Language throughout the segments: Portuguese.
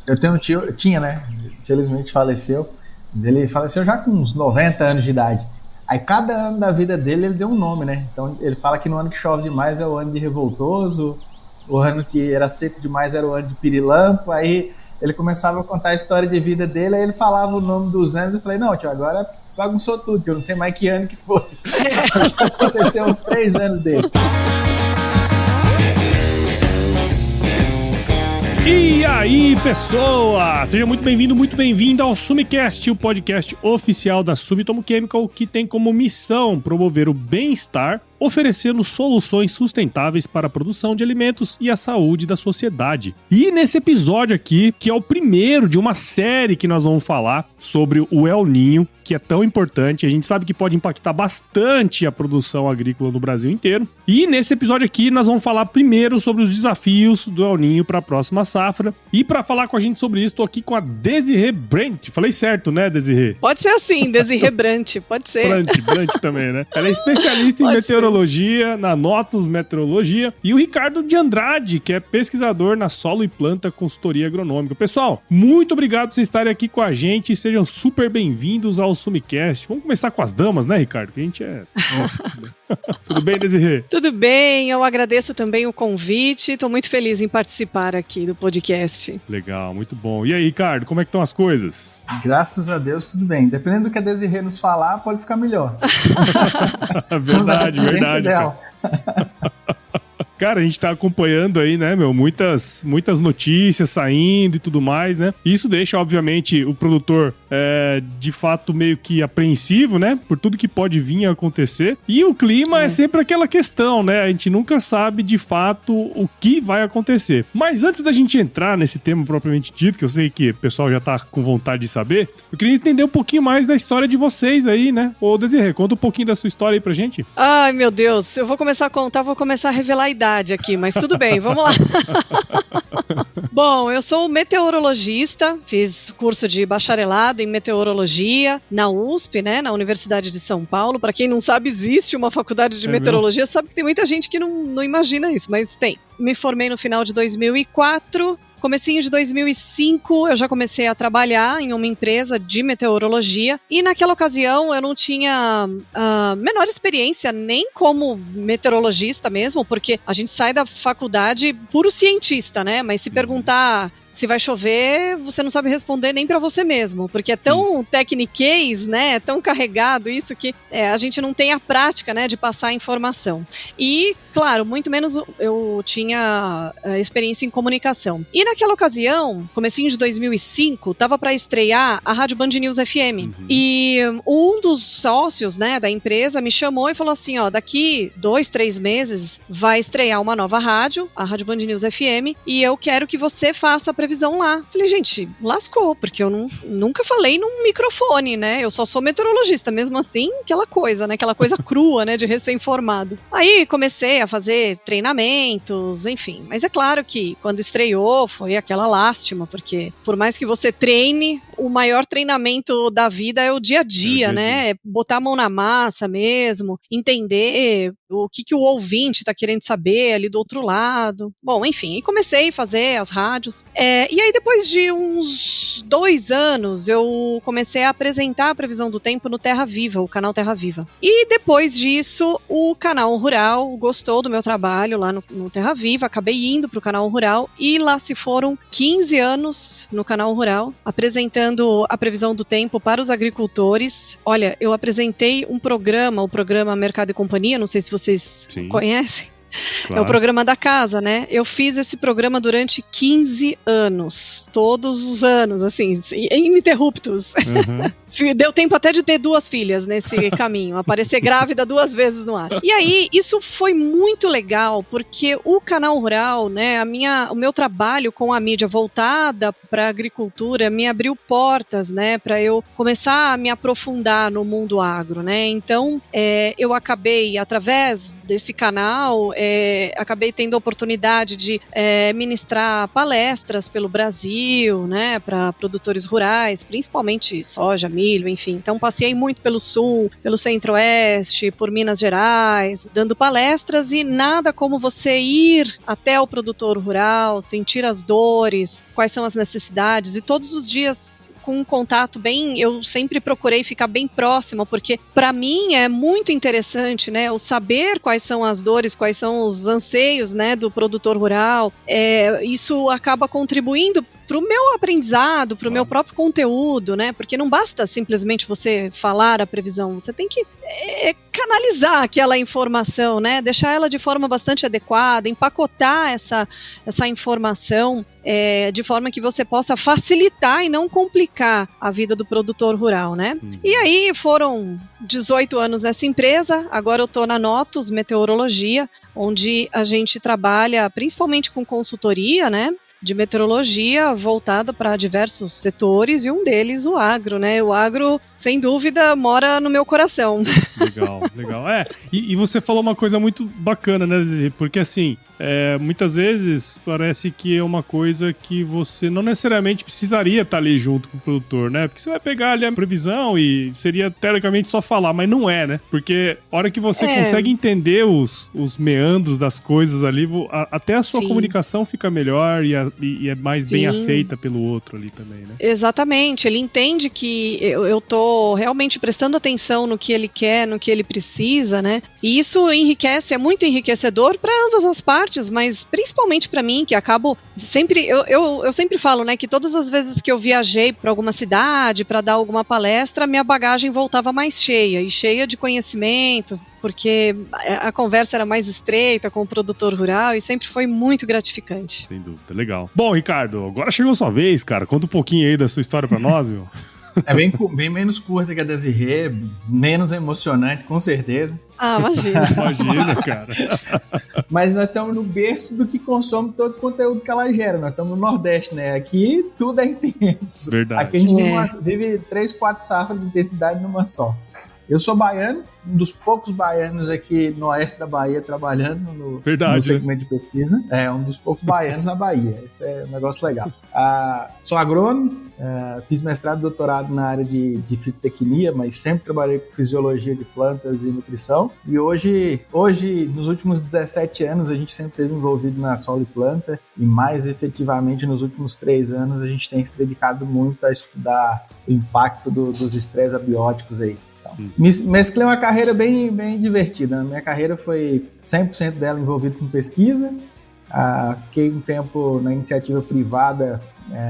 Eu tenho um tio, tinha, né? Infelizmente faleceu. Ele faleceu já com uns 90 anos de idade. Aí cada ano da vida dele ele deu um nome, né? Então ele fala que no ano que chove demais é o ano de revoltoso, o ano que era seco demais era o ano de pirilampo. Aí ele começava a contar a história de vida dele, aí ele falava o nome dos anos. Eu falei, não, tio, agora bagunçou tudo, que eu não sei mais que ano que foi. Aconteceu uns 3 anos desses. E aí, pessoa! Seja muito bem-vindo, muito bem-vinda ao Sumicast, o podcast oficial da Sumitomo Chemical, que tem como missão promover o bem-estar, oferecendo soluções sustentáveis para a produção de alimentos e a saúde da sociedade. E nesse episódio aqui, que é o primeiro de uma série que nós vamos falar sobre o El Niño, que é tão importante, a gente sabe que pode impactar bastante a produção agrícola no Brasil inteiro. E nesse episódio aqui nós vamos falar primeiro sobre os desafios do El Niño para a próxima safra. E para falar com a gente sobre isso, estou aqui com a Desirê Brandt. Falei certo, né, Desirê? Pode ser assim, Desirê Brandt, pode ser. Brandt também, né? Ela é especialista em meteorologia, na Notus Meteorologia. E o Ricardo de Andrade, que é pesquisador na Solo e Planta Consultoria Agronômica. Pessoal, muito obrigado por vocês estarem aqui com a gente. Sejam super bem-vindos ao Sumicast. Vamos começar com as damas, né, Ricardo? Que a gente é... Nossa. Tudo bem, Desirê? Tudo bem, eu agradeço também o convite. Estou muito feliz em participar aqui do podcast. Legal, muito bom. E aí, Ricardo, como é que estão as coisas? Graças a Deus, tudo bem. Dependendo do que a Desirê nos falar, pode ficar melhor. Verdade. Cara, a gente tá acompanhando aí, né, muitas notícias saindo e tudo mais, né? E isso deixa, obviamente, o produtor, de fato, meio que apreensivo, né? Por tudo que pode vir a acontecer. E o clima é sempre aquela questão, né? A gente nunca sabe, de fato, o que vai acontecer. Mas antes da gente entrar nesse tema propriamente dito, que eu sei que o pessoal já tá com vontade de saber, eu queria entender um pouquinho mais da história de vocês aí, né? Ô, Desirê, conta um pouquinho da sua história aí pra gente. Ai, meu Deus, eu vou começar a contar, vou começar a revelar a idade aqui, mas tudo bem, vamos lá. Bom, eu sou meteorologista, fiz curso de bacharelado em meteorologia na USP, né, na Universidade de São Paulo. Para quem não sabe, existe uma faculdade de meteorologia, sabe que tem muita gente que não imagina isso, mas tem. Me formei no final de 2004. Comecinho de 2005, eu já comecei a trabalhar em uma empresa de meteorologia e naquela ocasião eu não tinha a menor experiência nem como meteorologista mesmo, porque a gente sai da faculdade puro cientista, né? Mas se perguntar se vai chover, você não sabe responder nem pra você mesmo, porque é tão tecniquez, né? É tão carregado isso que a gente não tem a prática, né, de passar a informação. E, claro, muito menos eu tinha experiência em comunicação. E naquela ocasião, comecinho de 2005, tava para estrear a Rádio Band News FM. E um dos sócios, né, da empresa me chamou e falou assim, ó, daqui 2-3 meses vai estrear uma nova rádio, a Rádio Band News FM, e eu quero que você faça a previsão lá. Falei, gente, lascou, porque eu nunca falei num microfone, né? Eu só sou meteorologista, mesmo assim, aquela coisa, né? Aquela coisa crua, né? De recém-formado. Aí comecei a fazer treinamentos, enfim. Mas é claro que quando estreou foi aquela lástima, porque por mais que você treine, o maior treinamento da vida é o dia a dia, né? É botar a mão na massa mesmo, entender o que o ouvinte tá querendo saber ali do outro lado. Bom, enfim, e comecei a fazer as rádios. E aí, depois de uns 2 anos, eu comecei a apresentar a previsão do tempo no Terra Viva, o canal Terra Viva. E depois disso, o canal Rural gostou do meu trabalho lá no Terra Viva, acabei indo pro canal Rural e lá se foram 15 anos no canal Rural, apresentando a previsão do tempo para os agricultores. Olha, eu apresentei o programa Mercado e Companhia, não sei se vocês conhecem. Claro. É o programa da casa, né? Eu fiz esse programa durante 15 anos. Todos os anos, assim, ininterruptos. Deu tempo até de ter 2 filhas nesse caminho. Aparecer grávida 2 vezes no ar. E aí, isso foi muito legal, porque o canal Rural, né? O meu trabalho com a mídia voltada para a agricultura me abriu portas, né? Para eu começar a me aprofundar no mundo agro, né? Então, eu acabei, através desse canal, acabei tendo a oportunidade de ministrar palestras pelo Brasil, né, para produtores rurais, principalmente soja, milho, enfim. Então, passei muito pelo Sul, pelo Centro-Oeste, por Minas Gerais, dando palestras, e nada como você ir até o produtor rural, sentir as dores, quais são as necessidades, e todos os dias com um contato eu sempre procurei ficar bem próxima, porque para mim é muito interessante, né, o saber quais são as dores, quais são os anseios, né, do produtor rural. Isso acaba contribuindo para o meu aprendizado, para o meu próprio conteúdo, né? Porque não basta simplesmente você falar a previsão, você tem que canalizar aquela informação, né? Deixar ela de forma bastante adequada, empacotar essa informação de forma que você possa facilitar e não complicar a vida do produtor rural, né? E aí foram 18 anos nessa empresa, agora eu estou na Notus Meteorologia, onde a gente trabalha principalmente com consultoria, né, de meteorologia voltada para diversos setores, e um deles o agro, né? O agro, sem dúvida, mora no meu coração. Legal. E você falou uma coisa muito bacana, né, Desirê? Porque assim, muitas vezes parece que é uma coisa que você não necessariamente precisaria estar ali junto com o produtor, né? Porque você vai pegar ali a previsão e seria teoricamente só falar, mas não é, né? Porque a hora que você consegue entender os meandros das coisas ali, até a sua comunicação fica melhor e é mais bem aceita pelo outro ali também, né? Exatamente, ele entende que eu tô realmente prestando atenção no que ele quer, no que ele precisa, né? E isso enriquece, é muito enriquecedor para ambas as partes, mas principalmente para mim, que acabo sempre, eu sempre falo, né, que todas as vezes que eu viajei para alguma cidade, para dar alguma palestra, minha bagagem voltava mais cheia, e cheia de conhecimentos, porque a conversa era mais estreita com o produtor rural, e sempre foi muito gratificante. Sem dúvida, legal. Bom, Ricardo, agora chegou a sua vez, cara. Conta um pouquinho aí da sua história pra nós, meu. É bem menos curta que a Desirê, menos emocionante, com certeza. Ah, imagina. Imagina, cara. Mas nós estamos no berço do que consome todo o conteúdo que ela gera. Nós estamos no Nordeste, né? Aqui tudo é intenso. Verdade. Aqui a gente vive 3, 4 safras de intensidade numa só. Eu sou baiano, um dos poucos baianos aqui no oeste da Bahia trabalhando no segmento de pesquisa. Um dos poucos baianos na Bahia. Esse é um negócio legal. Sou agrônomo, fiz mestrado e doutorado na área de fitotecnia, mas sempre trabalhei com fisiologia de plantas e nutrição. E hoje, nos últimos 17 anos, a gente sempre esteve envolvido na solo e planta, e mais efetivamente nos últimos 3 anos a gente tem se dedicado muito a estudar o impacto dos estresses abióticos aí. Mesclei uma carreira bem divertida. Minha carreira foi 100% dela envolvida com pesquisa. Fiquei um tempo na iniciativa privada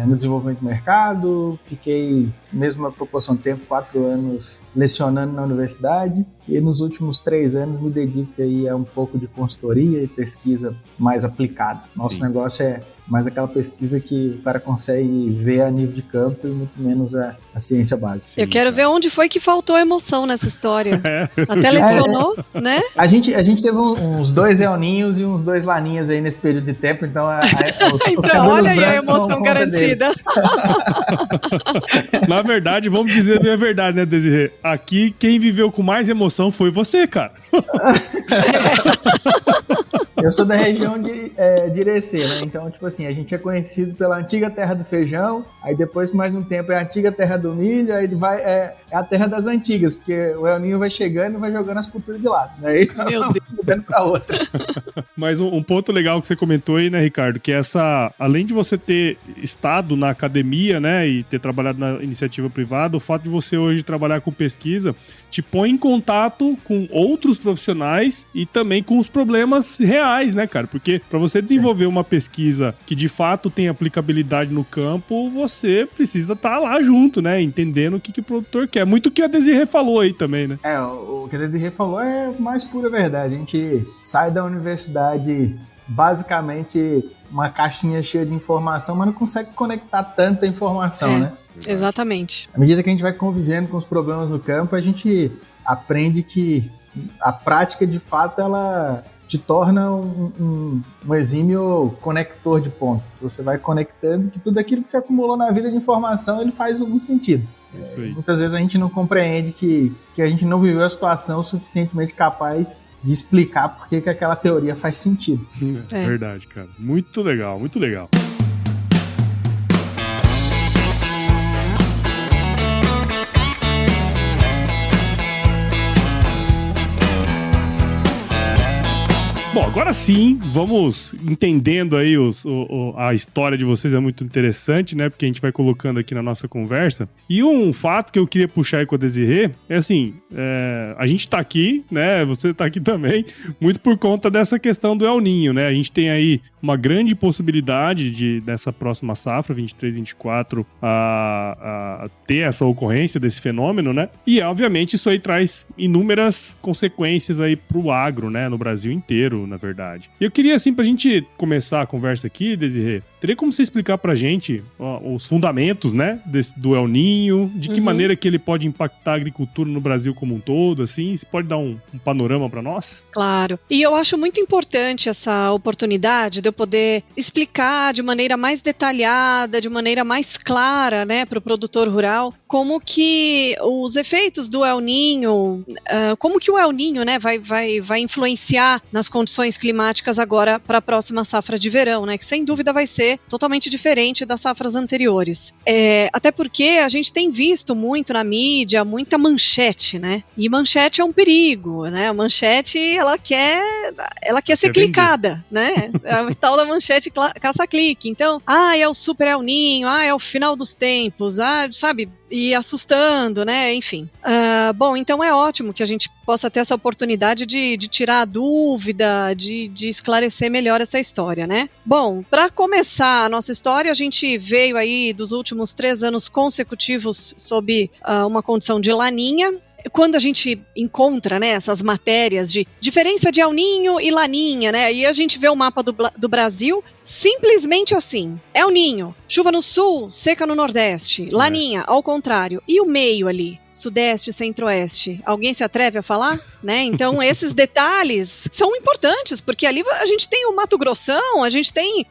no desenvolvimento do mercado. Fiquei, mesma proporção de tempo, 4 anos lecionando na universidade. E nos últimos 3 anos me dedico aí a um pouco de consultoria e pesquisa mais aplicada. Nosso negócio é mais aquela pesquisa que o cara consegue ver a nível de campo e muito menos a ciência básica. Eu quero ver onde foi que faltou emoção nessa história. Até lecionou, né? A gente teve uns 2 Elninhos e uns 2 Laninhas aí nesse período de tempo, então então olha aí a emoção garantida. Na verdade, vamos dizer a verdade, né, Desirê? Aqui, quem viveu com mais emoção foi você, cara. Eu sou da região de Irecê, né? Então, tipo assim, a gente é conhecido pela antiga terra do feijão, aí depois, por mais um tempo, é a antiga terra do milho, aí é a terra das antigas, porque o El Ninho vai chegando e vai jogando as culturas de lado, né? Aí, meu Deus, mudando pra outra. Mas um ponto legal que você comentou aí, né, Ricardo, que além de você ter estado na academia, né, e ter trabalhado na iniciativa privada, o fato de você hoje trabalhar com pesquisa te põe em contato com outros profissionais e também com os problemas reais, né, cara? Porque para você desenvolver uma pesquisa que de fato tem aplicabilidade no campo, você precisa estar lá junto, né, entendendo o que o produtor quer. Muito o que a Desirê falou aí também, né? O que a Desirê falou é mais pura verdade. A gente sai da universidade basicamente uma caixinha cheia de informação, mas não consegue conectar tanta informação, né? Exatamente. À medida que a gente vai convivendo com os problemas no campo, a gente aprende que a prática, de fato, ela te torna um exímio conector de pontos. Você vai conectando que tudo aquilo que você acumulou na vida de informação, ele faz algum sentido. Isso aí. Muitas vezes a gente não compreende que a gente não viveu a situação suficientemente capaz de explicar por que aquela teoria faz sentido. É verdade, cara. Muito legal, muito legal. Bom, agora sim, vamos entendendo aí a história de vocês, é muito interessante, né? Porque a gente vai colocando aqui na nossa conversa. E um fato que eu queria puxar aí com a Desirê é assim, a gente tá aqui, né? Você tá aqui também, muito por conta dessa questão do El Niño, né? A gente tem aí uma grande possibilidade dessa próxima safra, 23, 24, a ter essa ocorrência desse fenômeno, né? E, obviamente, isso aí traz inúmeras consequências aí pro agro, né? No Brasil inteiro, na verdade. E eu queria, assim, pra gente começar a conversa aqui, Desirê, teria como você explicar pra gente os fundamentos, né, do El Niño, de que maneira que ele pode impactar a agricultura no Brasil como um todo, assim? Você pode dar um panorama pra nós? Claro. E eu acho muito importante essa oportunidade de eu poder explicar de maneira mais detalhada, de maneira mais clara, né, para o produtor rural, como que os efeitos do El Niño, como que o El Niño, né, vai influenciar nas condições climáticas agora para a próxima safra de verão, né, que sem dúvida vai ser totalmente diferente das safras anteriores. Até porque a gente tem visto muito na mídia, muita manchete, né, e manchete é um perigo, né, a manchete ela quer ser clicada, né, a tal da manchete caça-clique. Então, é o super El Niño, é o final dos tempos, sabe, e assustando, né, enfim. Bom, então é ótimo que a gente possa ter essa oportunidade de tirar a dúvida, de esclarecer melhor essa história, né. Bom, para começar a nossa história, a gente veio aí dos últimos 3 anos consecutivos sob uma condição de laninha. Quando a gente encontra, né, essas matérias de diferença de El Niño e Laninha, né, e a gente vê o mapa do Brasil, simplesmente assim, El Niño, chuva no sul, seca no nordeste, Laninha, ao contrário, e o meio ali, sudeste, centro-oeste, alguém se atreve a falar? Né? Então esses detalhes são importantes, porque ali a gente tem o Mato Grossão, a gente tem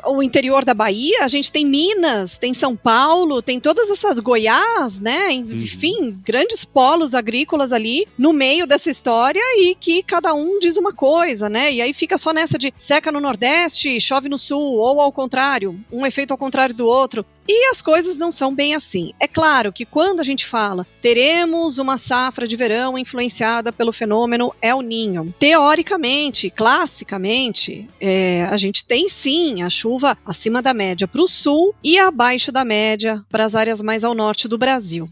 o interior da Bahia, a gente tem Minas, tem São Paulo, tem todas essas Goiás, né, enfim, grandes polos agrícolas ali no meio dessa história e que cada um diz uma coisa, né, e aí fica só nessa de seca no Nordeste, chove no Sul, ou ao contrário, um efeito ao contrário do outro. E as coisas não são bem assim. É claro que quando a gente fala teremos uma safra de verão influenciada pelo fenômeno El Niño, teoricamente, classicamente, a gente tem sim a chuva acima da média para o sul e abaixo da média para as áreas mais ao norte do Brasil.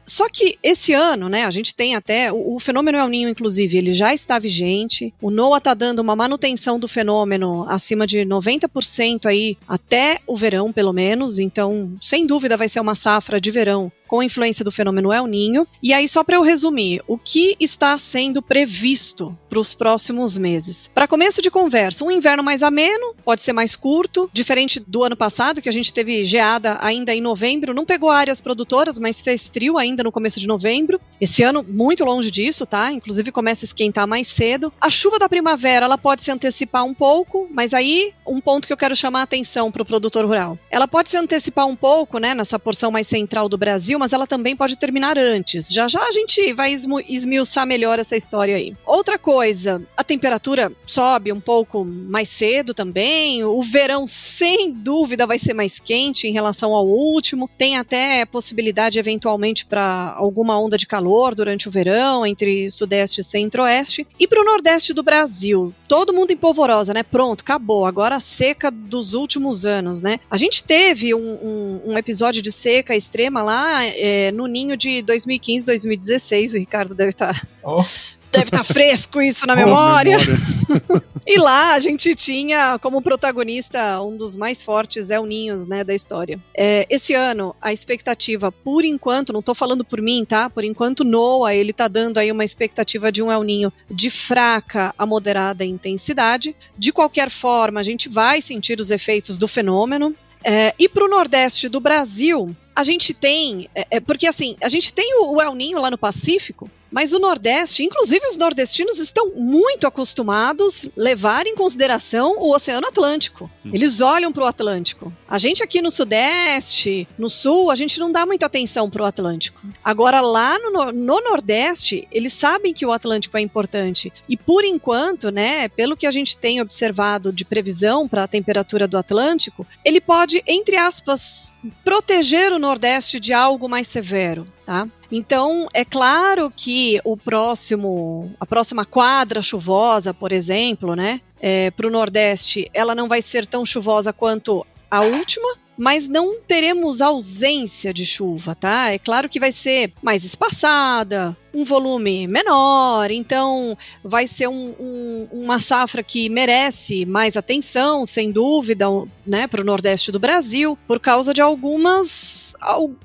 Só que esse ano, né, a gente tem até o fenômeno El Niño, inclusive, ele já está vigente. O NOAA está dando uma manutenção do fenômeno acima de 90% aí até o verão, pelo menos. Então, sem dúvida, vai ser uma safra de verão com a influência do fenômeno El Niño. E aí, só para eu resumir, o que está sendo previsto para os próximos meses? Para começo de conversa, um inverno mais ameno, pode ser mais curto, diferente do ano passado, que a gente teve geada ainda em novembro, não pegou áreas produtoras, mas fez frio ainda no começo de novembro. Esse ano, muito longe disso, tá? Inclusive, começa a esquentar mais cedo. A chuva da primavera, ela pode se antecipar um pouco, mas aí, um ponto que eu quero chamar a atenção para o produtor rural. Ela pode se antecipar um pouco, né, nessa porção mais central do Brasil, mas ela também pode terminar antes. Já já a gente vai esmiuçar melhor essa história aí. Outra coisa, a temperatura sobe um pouco mais cedo também, o verão sem dúvida vai ser mais quente em relação ao último, tem até possibilidade eventualmente para alguma onda de calor durante o verão, entre sudeste e centro-oeste. E para o nordeste do Brasil, todo mundo em polvorosa, né? Pronto, acabou, agora a seca dos últimos anos, né? A gente teve um episódio de seca extrema lá no ninho de 2015, 2016, o Ricardo deve estar... Deve estar fresco isso na memória. E lá a gente tinha como protagonista um dos mais fortes El Niños, né, da história. Esse ano, a expectativa, por enquanto, não estou falando por mim, tá? Por enquanto, NOAA, ele está dando aí uma expectativa de um El Niño de fraca a moderada intensidade. De qualquer forma, a gente vai sentir os efeitos do fenômeno. E para o Nordeste do Brasil, a gente tem... porque assim, a gente tem o El Niño lá no Pacífico, Mas o Nordeste, inclusive os nordestinos, estão muito acostumados a levar em consideração o Oceano Atlântico. Eles olham para o Atlântico. A gente aqui no Sudeste, no Sul, a gente não dá muita atenção para o Atlântico. Agora, lá no Nordeste, eles sabem que o Atlântico é importante. E, por enquanto, né, pelo que a gente tem observado de previsão para a temperatura do Atlântico, ele pode, entre aspas, proteger o Nordeste de algo mais severo, tá? Então, é claro que a próxima quadra chuvosa, por exemplo, né, para o Nordeste, ela não vai ser tão chuvosa quanto a última, mas não teremos ausência de chuva, tá? É claro que vai ser mais espaçada, um volume menor, então vai ser uma safra que merece mais atenção, sem dúvida, né, para o Nordeste do Brasil, por causa de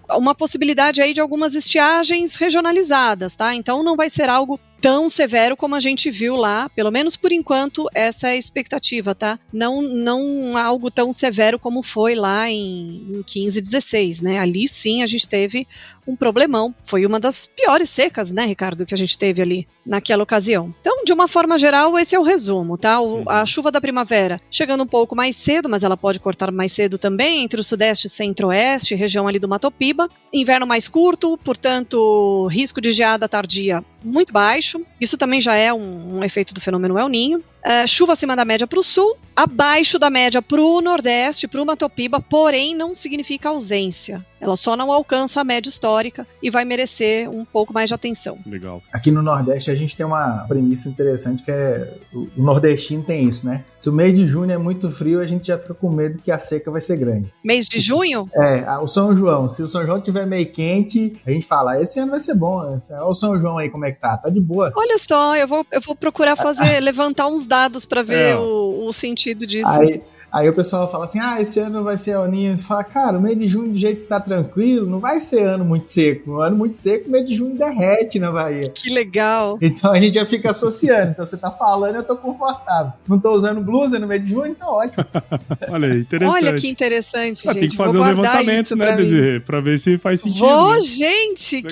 uma possibilidade aí de algumas estiagens regionalizadas, tá? Então não vai ser algo tão severo como a gente viu lá, pelo menos por enquanto essa é a expectativa, tá? Não algo tão severo como foi lá em 15, 16, né? Ali sim a gente teve um problemão, foi uma das piores secas, né, Ricardo, que a gente teve ali naquela ocasião. Então, de uma forma geral, esse é o resumo, tá? A chuva da primavera chegando um pouco mais cedo, mas ela pode cortar mais cedo também, entre o Sudeste e Centro-Oeste, região ali do Mato Piba. Inverno mais curto, portanto, risco de geada tardia muito baixo. Isso também já é um efeito do fenômeno El Niño. Chuva acima da média para o sul, abaixo da média para o Nordeste, para o Mato Piba, porém não significa ausência. Ela só não alcança a média histórica e vai merecer um pouco mais de atenção. Legal. Aqui no Nordeste a gente tem uma premissa interessante que é o nordestino tem isso, né? Se o mês de junho é muito frio, a gente já fica com medo que a seca vai ser grande. Mês de junho? O São João. Se o São João tiver meio quente, a gente fala, esse ano vai ser bom. Olha o São João aí como é que tá de boa. Olha só, eu vou procurar levantar uns dados para ver o sentido disso. Aí o pessoal fala assim, esse ano vai ser El Niño. Fala, cara, o mês de junho, do jeito que tá tranquilo, não vai ser ano muito seco. Um ano muito seco, o mês de junho derrete na Bahia. Que legal. Então a gente já fica associando. Então você tá falando, eu tô confortável. Não tô usando blusa no mês de junho, então ótimo. Olha aí, interessante. Olha que interessante, gente. Tem que fazer um levantamento, né, Desirê? Pra ver se faz sentido. Né? Gente,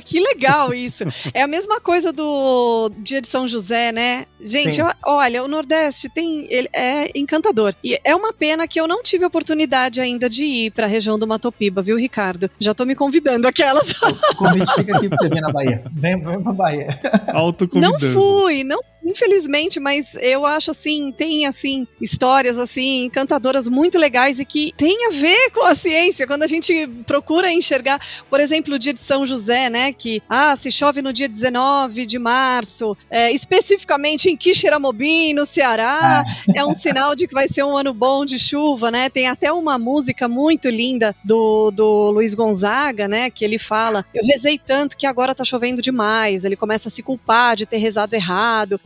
que legal isso. É a mesma coisa do dia de São José, né? Gente, olha, o Nordeste ele é encantador. E é uma pena que eu não tive oportunidade ainda de ir para a região do Mato Piba, viu, Ricardo? Já tô me convidando aquelas. O convite fica aqui pra você vir na Bahia. Vem pra Bahia. Autoconvidando. Não fui, infelizmente, mas eu acho assim, tem assim, histórias assim, encantadoras muito legais e que tem a ver com a ciência, quando a gente procura enxergar, por exemplo, o dia de São José, né, que, se chove no dia 19 de março, especificamente em Quixeramobim, no Ceará, é um sinal de que vai ser um ano bom de chuva, né, tem até uma música muito linda do Luiz Gonzaga, né, que ele fala, eu rezei tanto que agora tá chovendo demais, ele começa a se culpar de ter rezado errado.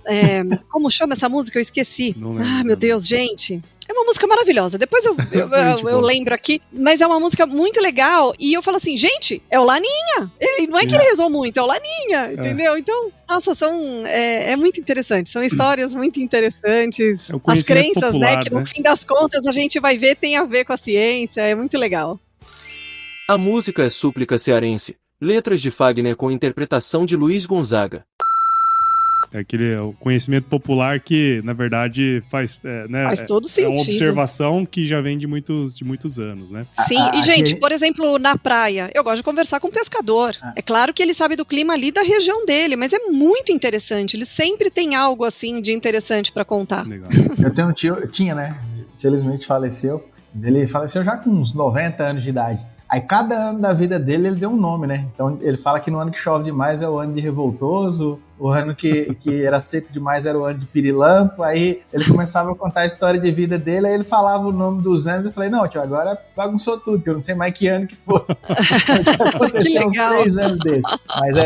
Como chama essa música? Eu esqueci. Meu Deus, gente. É uma música maravilhosa. Depois eu lembro aqui. Mas é uma música muito legal. E eu falo assim, gente, é o Laninha. Não é que ele rezou muito, é o Laninha. Entendeu? Então, nossa, é muito interessante. São histórias muito interessantes. As crenças, popular, né? Que no fim das contas a gente vai ver, tem a ver com a ciência. É muito legal. A música é Súplica Cearense. Letras de Fagner com interpretação de Luiz Gonzaga. O conhecimento popular que, na verdade, faz todo sentido. É uma observação que já vem de muitos anos, né? Sim, e gente, por exemplo, na praia, eu gosto de conversar com o pescador. É claro que ele sabe do clima ali da região dele, mas é muito interessante. Ele sempre tem algo, assim, de interessante para contar. Legal. Eu tenho um tio, né? Infelizmente faleceu. Ele faleceu já com uns 90 anos de idade. Aí cada ano da vida dele ele deu um nome, né? Então ele fala que no ano que chove demais é o ano de revoltoso, o ano que era seco demais era o ano de pirilampo. Aí ele começava a contar a história de vida dele, aí ele falava o nome dos anos. Eu falei, não, tio, agora bagunçou tudo, porque eu não sei mais que ano que foi. Aconteceu uns 3 anos desses. Mas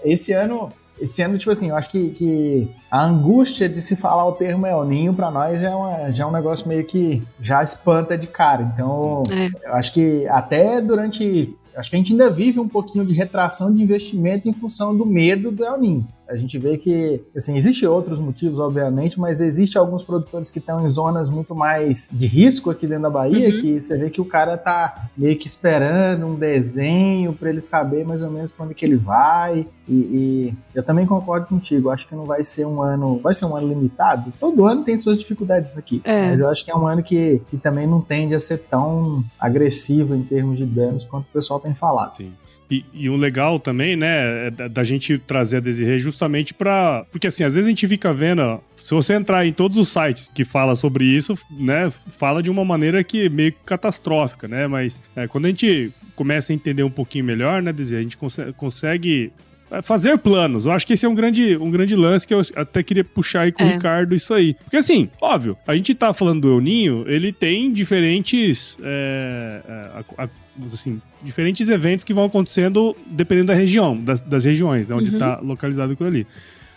esse ano, tipo assim, eu acho que a angústia de se falar o termo El Niño pra nós já é um negócio meio que já espanta de cara. Então, eu acho que até acho que a gente ainda vive um pouquinho de retração de investimento em função do medo do El Niño. A gente vê que, assim, existem outros motivos, obviamente, mas existem alguns produtores que estão em zonas muito mais de risco aqui dentro da Bahia, que você vê que o cara tá meio que esperando um desenho para ele saber mais ou menos para onde que ele vai. E eu também concordo contigo, acho que não vai ser um ano limitado. Todo ano tem suas dificuldades aqui, mas eu acho que é um ano que também não tende a ser tão agressivo em termos de danos quanto o pessoal tem falado. Sim. E o legal também, né, da gente trazer a Desirê justamente pra... Porque assim, às vezes a gente fica vendo, ó, se você entrar em todos os sites que fala sobre isso, né, fala de uma maneira que é meio catastrófica, né, mas quando a gente começa a entender um pouquinho melhor, né, Desirê, a gente consegue fazer planos. Eu acho que esse é um grande lance que eu até queria puxar aí com o Ricardo isso aí. Porque assim, óbvio, a gente tá falando do El Niño, ele tem diferentes diferentes eventos que vão acontecendo dependendo da região, das regiões, né, onde tá localizado aquilo ali.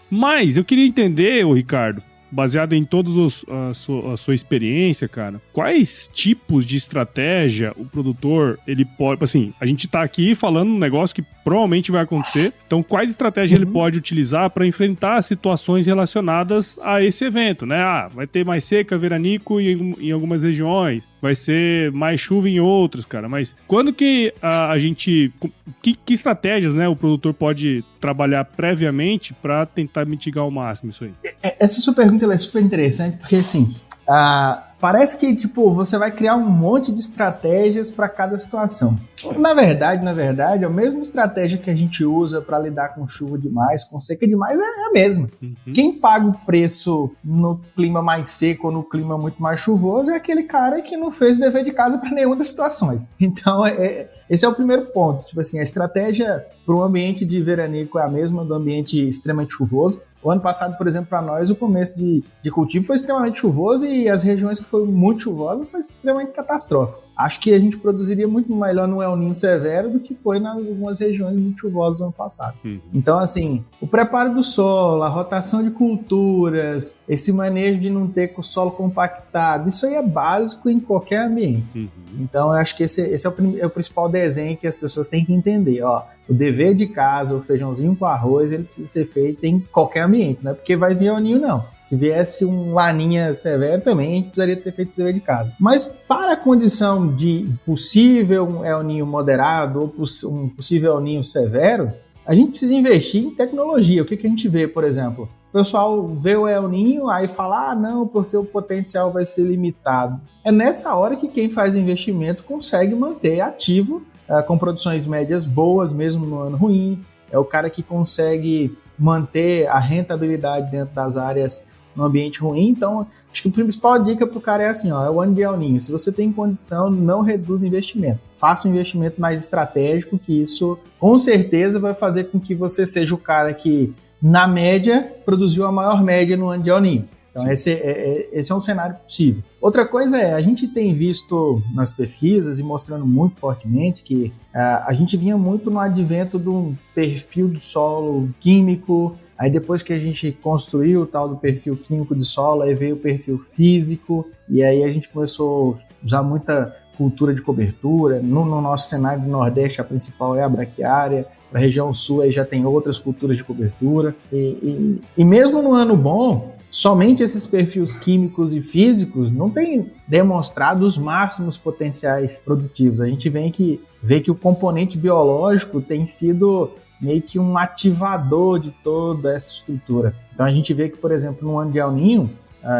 Mas eu queria entender, Ricardo, baseado em toda a sua experiência, cara, quais tipos de estratégia o produtor, ele pode... Assim, a gente tá aqui falando um negócio que provavelmente vai acontecer, então quais estratégias ele pode utilizar para enfrentar situações relacionadas a esse evento, né? Vai ter mais seca, veranico em algumas regiões, vai ser mais chuva em outras, cara, mas quando que a gente... Que estratégias, né, o produtor pode trabalhar previamente para tentar mitigar ao máximo isso aí? Essa sua pergunta ela é super interessante, porque assim, parece que tipo, você vai criar um monte de estratégias para cada situação. Na verdade, a mesma estratégia que a gente usa para lidar com chuva demais, com seca demais, é a mesma. Quem paga o preço no clima mais seco ou no clima muito mais chuvoso é aquele cara que não fez o dever de casa para nenhuma das situações. Então, esse é o primeiro ponto. Tipo assim, a estratégia para um ambiente de veranico é a mesma do ambiente extremamente chuvoso. O ano passado, por exemplo, para nós, o começo de cultivo foi extremamente chuvoso e as regiões que foram muito chuvosas foi extremamente catastrófico. Acho que a gente produziria muito melhor no El Niño severo do que foi nas algumas regiões muito chuvosas no ano passado. Então, assim, o preparo do solo, a rotação de culturas, esse manejo de não ter o solo compactado, isso aí é básico em qualquer ambiente. Então, eu acho que esse é o principal desenho que as pessoas têm que entender. Ó, o dever de casa, o feijãozinho com arroz, ele precisa ser feito em qualquer ambiente, não é porque vai vir El Niño, não. Se viesse um Laninha severo também, a gente precisaria ter feito esse dever de casa. Mas para a condição de possível El Niño moderado ou um possível El Niño severo, a gente precisa investir em tecnologia. O que a gente vê, por exemplo? O pessoal vê o El Niño, aí fala, não, porque o potencial vai ser limitado. É nessa hora que quem faz investimento consegue manter ativo, com produções médias boas, mesmo no ano ruim. É o cara que consegue manter a rentabilidade dentro das áreas no ambiente ruim. Então, acho que a principal dica para o cara é assim, ó, é o ano de El Niño. Se você tem condição, não reduz o investimento. Faça um investimento mais estratégico, que isso, com certeza, vai fazer com que você seja o cara que, na média, produziu a maior média no ano de El Niño. Então, esse é um cenário possível. Outra coisa a gente tem visto nas pesquisas e mostrando muito fortemente que a gente vinha muito no advento de um perfil do solo químico. Aí depois que a gente construiu o tal do perfil químico de solo, aí veio o perfil físico, e aí a gente começou a usar muita cultura de cobertura. No nosso cenário do Nordeste, a principal é a braquiária. Na região Sul aí já tem outras culturas de cobertura. E mesmo no ano bom, somente esses perfis químicos e físicos não têm demonstrado os máximos potenciais produtivos. A gente vê que o componente biológico tem sido meio que um ativador de toda essa estrutura. Então a gente vê que, por exemplo, no ano de El Niño,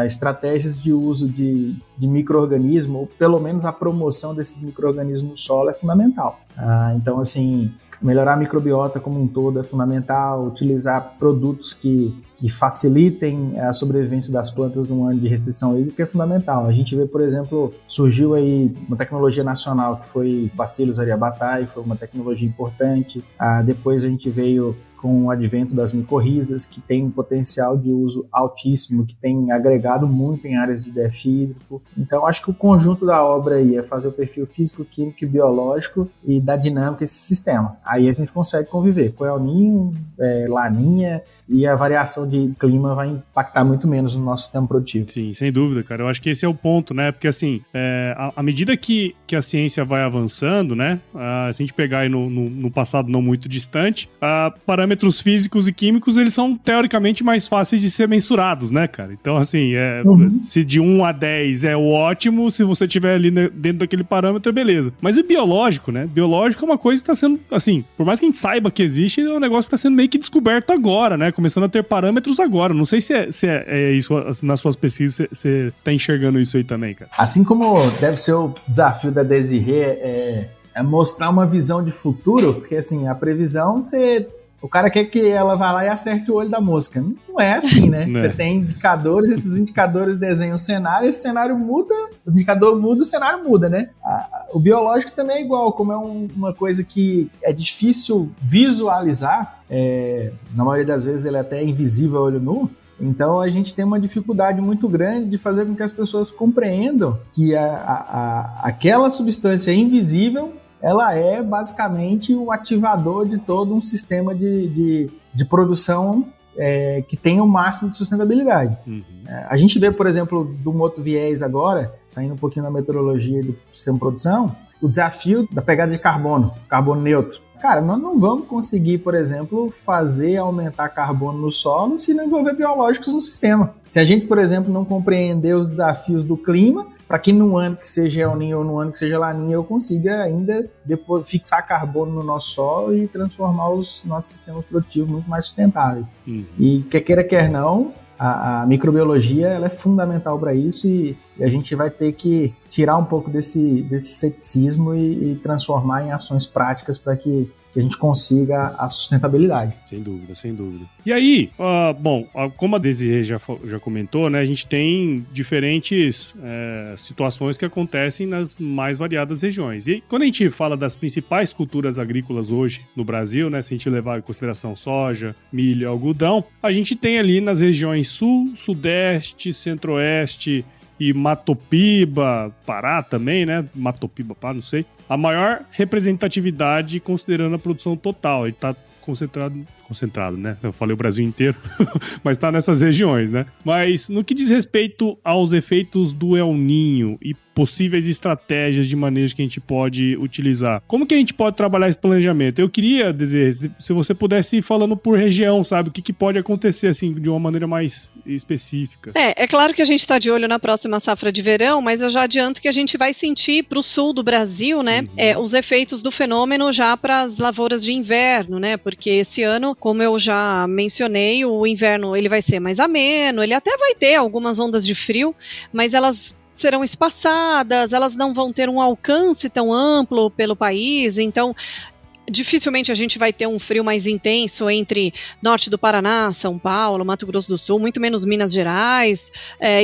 estratégias de uso de micro-organismos, ou pelo menos a promoção desses micro-organismos no solo é fundamental. Então, assim, melhorar a microbiota como um todo é fundamental, utilizar produtos que facilitem a sobrevivência das plantas num ano de restrição hídrica é fundamental. A gente vê, por exemplo, surgiu aí uma tecnologia nacional que foi Bacillus aryabhatae, foi uma tecnologia importante. Depois a gente veio com o advento das micorrizas, que tem um potencial de uso altíssimo, que tem agregado muito em áreas de déficit hídrico. Então, acho que o conjunto da obra aí é fazer o perfil físico, químico e biológico e dar dinâmica a esse sistema. Aí a gente consegue conviver com El Niño, Laninha, e a variação de clima vai impactar muito menos no nosso sistema produtivo. Sim, sem dúvida, cara. Eu acho que esse é o ponto, né? Porque, assim, à medida que a ciência vai avançando, né? Se a gente pegar aí no passado não muito distante, parâmetros físicos e químicos, eles são, teoricamente, mais fáceis de ser mensurados, né, cara? Então, assim, se de 1 a 10 é o ótimo, se você tiver ali dentro daquele parâmetro, beleza. Mas o biológico, né? Biológico é uma coisa que tá sendo, assim, por mais que a gente saiba que existe, é um negócio que tá sendo meio que descoberto agora, né? Começando a ter parâmetros agora. Não sei se é isso, nas suas pesquisas, você tá enxergando isso aí também, cara. Assim como deve ser o desafio da Desirê, é mostrar uma visão de futuro, porque, assim, a previsão, o cara quer que ela vá lá e acerte o olho da mosca. Não é assim, né? Você tem indicadores, esses indicadores desenham o cenário, esse cenário muda, o indicador muda, o cenário muda, né? O biológico também é igual, como é uma coisa que é difícil visualizar, na maioria das vezes ele é até invisível a olho nu, então a gente tem uma dificuldade muito grande de fazer com que as pessoas compreendam que aquela substância invisível ela é basicamente o ativador de todo um sistema de produção que tem o máximo de sustentabilidade. Uhum. A gente vê, por exemplo, de um outro viés agora, saindo um pouquinho da meteorologia e do sistema de produção, o desafio da pegada de carbono neutro. Cara, nós não vamos conseguir, por exemplo, fazer aumentar carbono no solo se não envolver biológicos no sistema. Se a gente, por exemplo, não compreender os desafios do clima, para que num ano que seja El Niño ou num ano que seja Laninha eu consiga ainda depois fixar carbono no nosso solo e transformar os nossos sistemas produtivos muito mais sustentáveis. E quer queira, quer não, a microbiologia ela é fundamental para isso e a gente vai ter que tirar um pouco desse ceticismo e transformar em ações práticas para que a gente consiga a sustentabilidade. Sem dúvida, sem dúvida. E aí, como a Desirê já comentou, né, a gente tem diferentes situações que acontecem nas mais variadas regiões. E quando a gente fala das principais culturas agrícolas hoje no Brasil, né, se a gente levar em consideração soja, milho e algodão, a gente tem ali nas regiões sul, sudeste, centro-oeste e Matopiba, Pará também, né? Matopiba, Pará, não sei. A maior representatividade considerando a produção total. Ele tá concentrado, né? Eu falei o Brasil inteiro, mas tá nessas regiões, né? Mas no que diz respeito aos efeitos do El Niño e possíveis estratégias de manejo que a gente pode utilizar, como que a gente pode trabalhar esse planejamento? Eu queria dizer, se você pudesse ir falando por região, sabe? O que pode acontecer, assim, de uma maneira mais específica. É claro que a gente está de olho na próxima safra de verão, mas eu já adianto que a gente vai sentir para o sul do Brasil, né? Os efeitos do fenômeno já para as lavouras de inverno, né? Porque esse ano, como eu já mencionei, o inverno ele vai ser mais ameno, ele até vai ter algumas ondas de frio, mas elas serão espaçadas, elas não vão ter um alcance tão amplo pelo país, então dificilmente a gente vai ter um frio mais intenso entre norte do Paraná, São Paulo, Mato Grosso do Sul, muito menos Minas Gerais,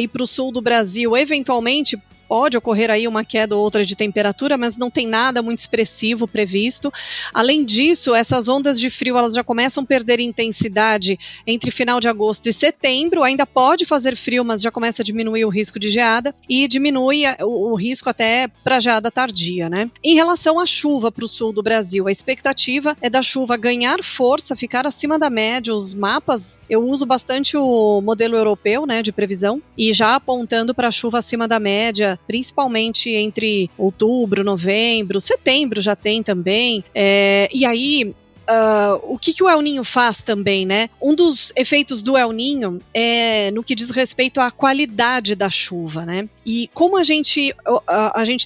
e para o sul do Brasil, eventualmente pode ocorrer aí uma queda ou outra de temperatura, mas não tem nada muito expressivo previsto. Além disso, essas ondas de frio elas já começam a perder intensidade entre final de agosto e setembro. Ainda pode fazer frio, mas já começa a diminuir o risco de geada e diminui o risco até para geada tardia, né? Em relação à chuva para o sul do Brasil, a expectativa é da chuva ganhar força, ficar acima da média. Os mapas, eu uso bastante o modelo europeu, né, de previsão, e já apontando para chuva acima da média, principalmente entre outubro, novembro, setembro já tem também, e aí o que o El Niño faz também, né? Um dos efeitos do El Niño é no que diz respeito à qualidade da chuva, né? E como a gente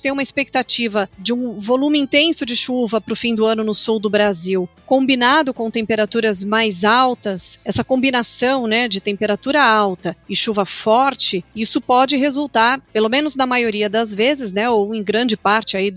tem uma expectativa de um volume intenso de chuva para o fim do ano no sul do Brasil, combinado com temperaturas mais altas, essa combinação, né, de temperatura alta e chuva forte, isso pode resultar, pelo menos na maioria das vezes, né, ou em grande parte aí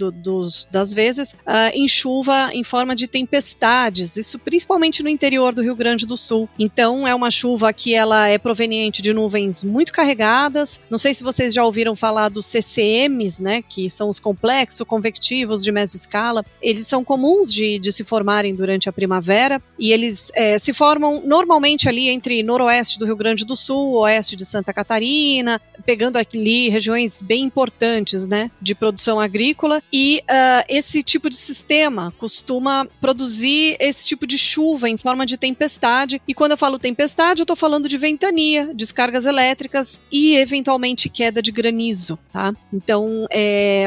das vezes, em chuva em forma de tempestade. Isso principalmente no interior do Rio Grande do Sul. Então é uma chuva que ela é proveniente de nuvens muito carregadas. Não sei se vocês já ouviram falar dos CCMs, né, que são os complexos convectivos de mesoscala. Eles são comuns de se formarem durante a primavera e eles se formam normalmente ali entre noroeste do Rio Grande do Sul, oeste de Santa Catarina, pegando ali regiões bem importantes, né, de produção agrícola, e esse tipo de sistema costuma produzir esse tipo de chuva em forma de tempestade. E quando eu falo tempestade, eu estou falando de ventania, descargas elétricas e eventualmente queda de granizo, tá? Então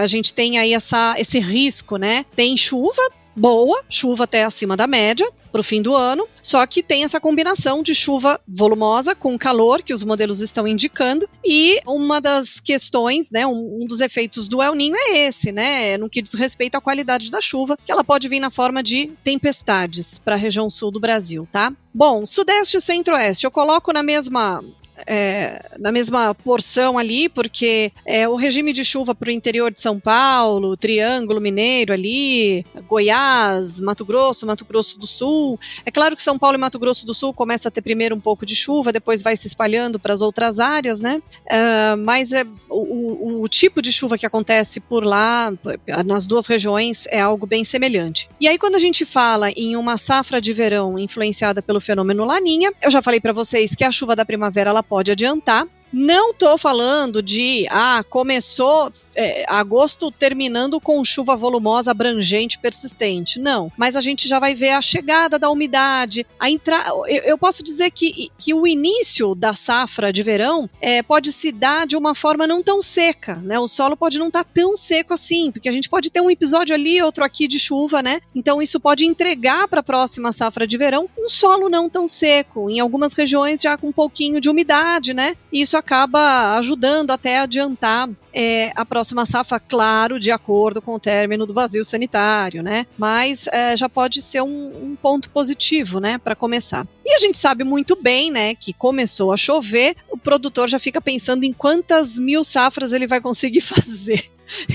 a gente tem aí esse risco, né? Tem chuva boa, chuva até acima da média para o fim do ano, só que tem essa combinação de chuva volumosa com calor que os modelos estão indicando, e uma das questões, né, um dos efeitos do El Niño é esse, né, no que diz respeito à qualidade da chuva, que ela pode vir na forma de tempestades para a região sul do Brasil, tá? Bom, sudeste e centro-oeste, eu coloco na mesma porção ali, porque o regime de chuva para o interior de São Paulo, Triângulo Mineiro ali, Goiás, Mato Grosso do Sul. É claro que São Paulo e Mato Grosso do Sul começa a ter primeiro um pouco de chuva, depois vai se espalhando para as outras áreas, né? Mas o tipo de chuva que acontece por lá, nas duas regiões, é algo bem semelhante. E aí, quando a gente fala em uma safra de verão influenciada pelo fenômeno Laninha, eu já falei para vocês que a chuva da primavera ela pode adiantar. Não estou falando de, começou agosto terminando com chuva volumosa, abrangente, persistente. Não, mas a gente já vai ver a chegada da umidade. Eu posso dizer que o início da safra de verão pode se dar de uma forma não tão seca, né? O solo pode não estar tão seco assim, porque a gente pode ter um episódio ali, outro aqui de chuva, né? Então isso pode entregar para a próxima safra de verão um solo não tão seco, em algumas regiões já com um pouquinho de umidade, né? E isso acaba ajudando até a adiantar a próxima safra, claro, de acordo com o término do vazio sanitário, né? Mas já pode ser um ponto positivo, né, para começar. E a gente sabe muito bem, né, que começou a chover, o produtor já fica pensando em quantas 1000 safras ele vai conseguir fazer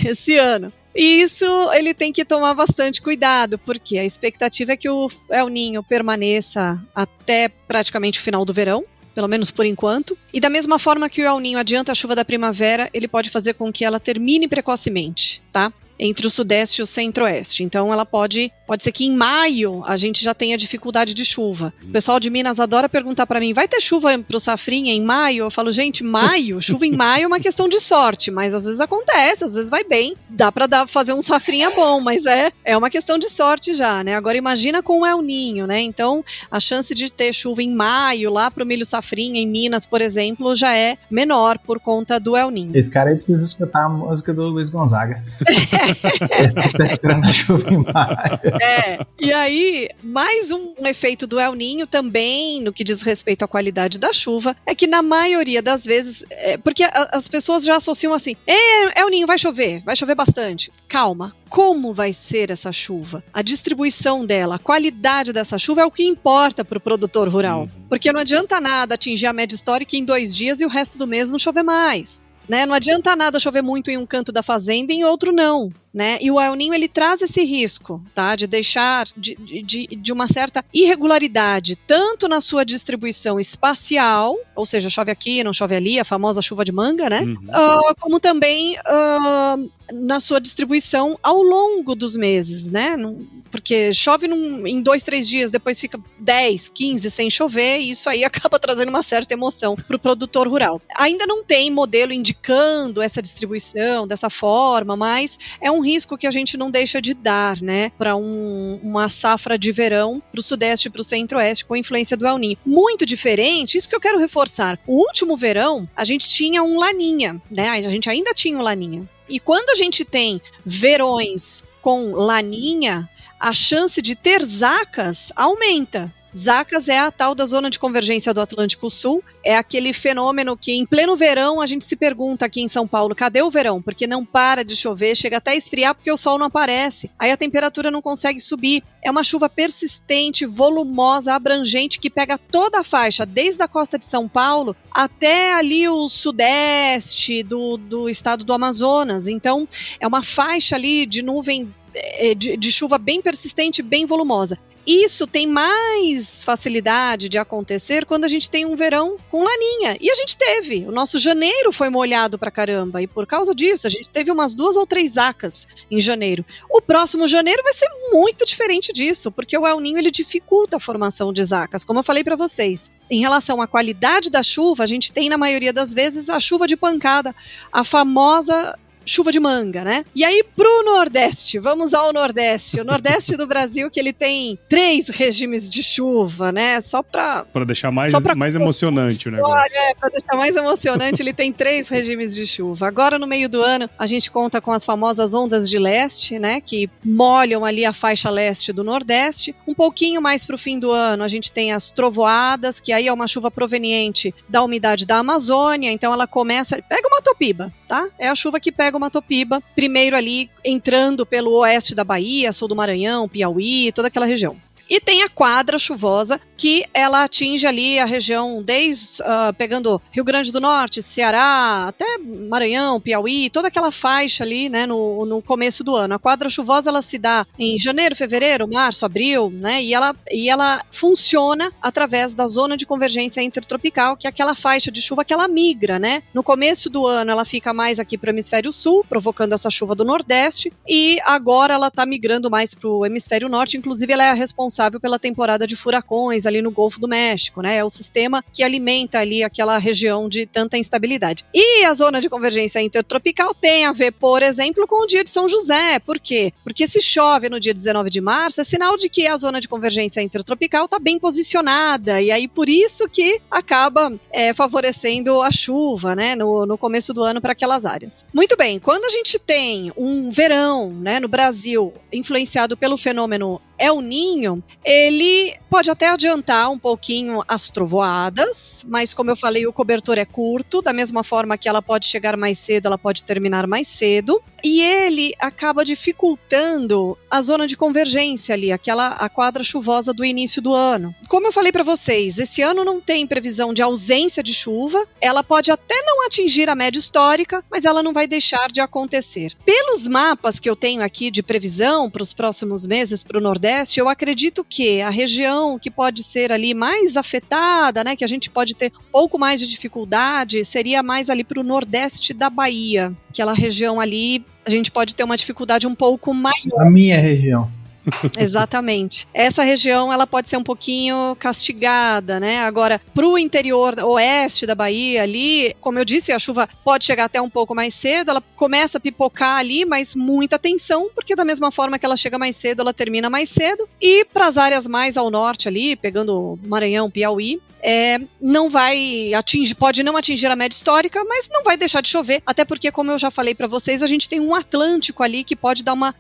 esse ano. E isso ele tem que tomar bastante cuidado, porque a expectativa é que o El Niño permaneça até praticamente o final do verão, pelo menos por enquanto. E da mesma forma que o El Niño adianta a chuva da primavera, ele pode fazer com que ela termine precocemente, tá? Entre o sudeste e o centro-oeste. Então ela pode ser que em maio a gente já tenha dificuldade de chuva. O pessoal de Minas adora perguntar para mim, vai ter chuva pro safrinha em maio? Eu falo, gente, chuva em maio é uma questão de sorte, mas às vezes acontece, às vezes vai bem, dá para fazer um safrinha bom, mas é uma questão de sorte já, né? Agora imagina com o El Niño, né? Então a chance de ter chuva em maio lá pro milho safrinha em Minas, por exemplo, já é menor por conta do El Niño. Esse cara aí precisa escutar a música do Luiz Gonzaga. Esse que tá esperando a chuva em maio. E aí, mais um efeito do El Niño também, no que diz respeito à qualidade da chuva, é que na maioria das vezes, porque as pessoas já associam assim, El Niño vai chover bastante. Calma, como vai ser essa chuva? A distribuição dela, a qualidade dessa chuva é o que importa para o produtor rural. Porque não adianta nada atingir a média histórica em 2 dias e o resto do mês não chover mais. Né? Não adianta nada chover muito em um canto da fazenda e em outro não. Né? E o El Niño ele traz esse risco, tá? De deixar de uma certa irregularidade, tanto na sua distribuição espacial, ou seja, chove aqui, não chove ali, a famosa chuva de manga, né? Como também na sua distribuição ao longo dos meses, né? Porque chove em 2, 3 dias, depois fica 10, 15 sem chover, e isso aí acaba trazendo uma certa emoção para o produtor rural. Ainda não tem modelo indicando essa distribuição dessa forma, mas é um risco que a gente não deixa de dar, né, para uma safra de verão para o sudeste e para o centro-oeste com a influência do El Niño. Muito diferente, isso que eu quero reforçar. O último verão, a gente tinha um Laninha, né, a gente ainda tinha um Laninha. E quando a gente tem verões com Laninha, a chance de ter zacas aumenta. Zacas é a tal da zona de convergência do Atlântico Sul, é aquele fenômeno que em pleno verão a gente se pergunta aqui em São Paulo, cadê o verão? Porque não para de chover, chega até a esfriar porque o sol não aparece, aí a temperatura não consegue subir. É uma chuva persistente, volumosa, abrangente, que pega toda a faixa, desde a costa de São Paulo até ali o sudeste do estado do Amazonas. Então é uma faixa ali de nuvem de chuva bem persistente, bem volumosa. Isso tem mais facilidade de acontecer quando a gente tem um verão com Laninha. E a gente teve. O nosso janeiro foi molhado pra caramba. E por causa disso, a gente teve umas 2 ou 3 zacas em janeiro. O próximo janeiro vai ser muito diferente disso, porque o El Niño ele dificulta a formação de zacas. Como eu falei pra vocês, em relação à qualidade da chuva, a gente tem, na maioria das vezes, a chuva de pancada. A famosa chuva de manga, né? E aí pro Nordeste, vamos ao Nordeste. O Nordeste do Brasil que ele tem 3 regimes de chuva, né? Só pra deixar mais emocionante o negócio. Pra deixar mais emocionante, ele tem 3 regimes de chuva. Agora, no meio do ano, a gente conta com as famosas ondas de leste, né? Que molham ali a faixa leste do Nordeste. Um pouquinho mais pro fim do ano, a gente tem as trovoadas, que aí é uma chuva proveniente da umidade da Amazônia. Então, ela começa... Pega uma topiba, tá? É a chuva que pega uma topiba. Primeiro ali, entrando pelo oeste da Bahia, sul do Maranhão, Piauí, toda aquela região. E tem a quadra chuvosa, que ela atinge ali a região pegando Rio Grande do Norte, Ceará, até Maranhão, Piauí, toda aquela faixa ali, né, no começo do ano. A quadra chuvosa, ela se dá em janeiro, fevereiro, março, abril, né, e ela funciona através da zona de convergência intertropical, que é aquela faixa de chuva que ela migra, né. No começo do ano, ela fica mais aqui para o hemisfério sul, provocando essa chuva do Nordeste, e agora ela está migrando mais para o hemisfério norte, inclusive ela é a responsável pela temporada de furacões ali no Golfo do México, né? É o sistema que alimenta ali aquela região de tanta instabilidade. E a zona de convergência intertropical tem a ver, por exemplo, com o dia de São José. Por quê? Porque se chove no dia 19 de março, é sinal de que a zona de convergência intertropical está bem posicionada, e aí por isso que acaba favorecendo a chuva, né? No começo do ano para aquelas áreas. Muito bem, quando a gente tem um verão, né, no Brasil, influenciado pelo fenômeno El Niño, ele pode até adiantar um pouquinho as trovoadas, mas como eu falei, o cobertor é curto, da mesma forma que ela pode chegar mais cedo, ela pode terminar mais cedo, e ele acaba dificultando a zona de convergência ali, a quadra chuvosa do início do ano. Como eu falei para vocês, esse ano não tem previsão de ausência de chuva, ela pode até não atingir a média histórica, mas ela não vai deixar de acontecer. Pelos mapas que eu tenho aqui de previsão para os próximos meses para o Nordeste, eu acredito que a região que pode ser ali mais afetada, né, que a gente pode ter um pouco mais de dificuldade, seria mais ali para o Nordeste da Bahia. Aquela região ali, a gente pode ter uma dificuldade um pouco maior. A minha região. Exatamente. Essa região, ela pode ser um pouquinho castigada, né? Agora, pro interior oeste da Bahia ali, como eu disse, a chuva pode chegar até um pouco mais cedo, ela começa a pipocar ali, mas muita atenção, porque da mesma forma que ela chega mais cedo, ela termina mais cedo. E para as áreas mais ao norte ali, pegando Maranhão, Piauí, não vai atingir, pode não atingir a média histórica, mas não vai deixar de chover, até porque, como eu já falei para vocês, a gente tem um Atlântico ali que pode dar uma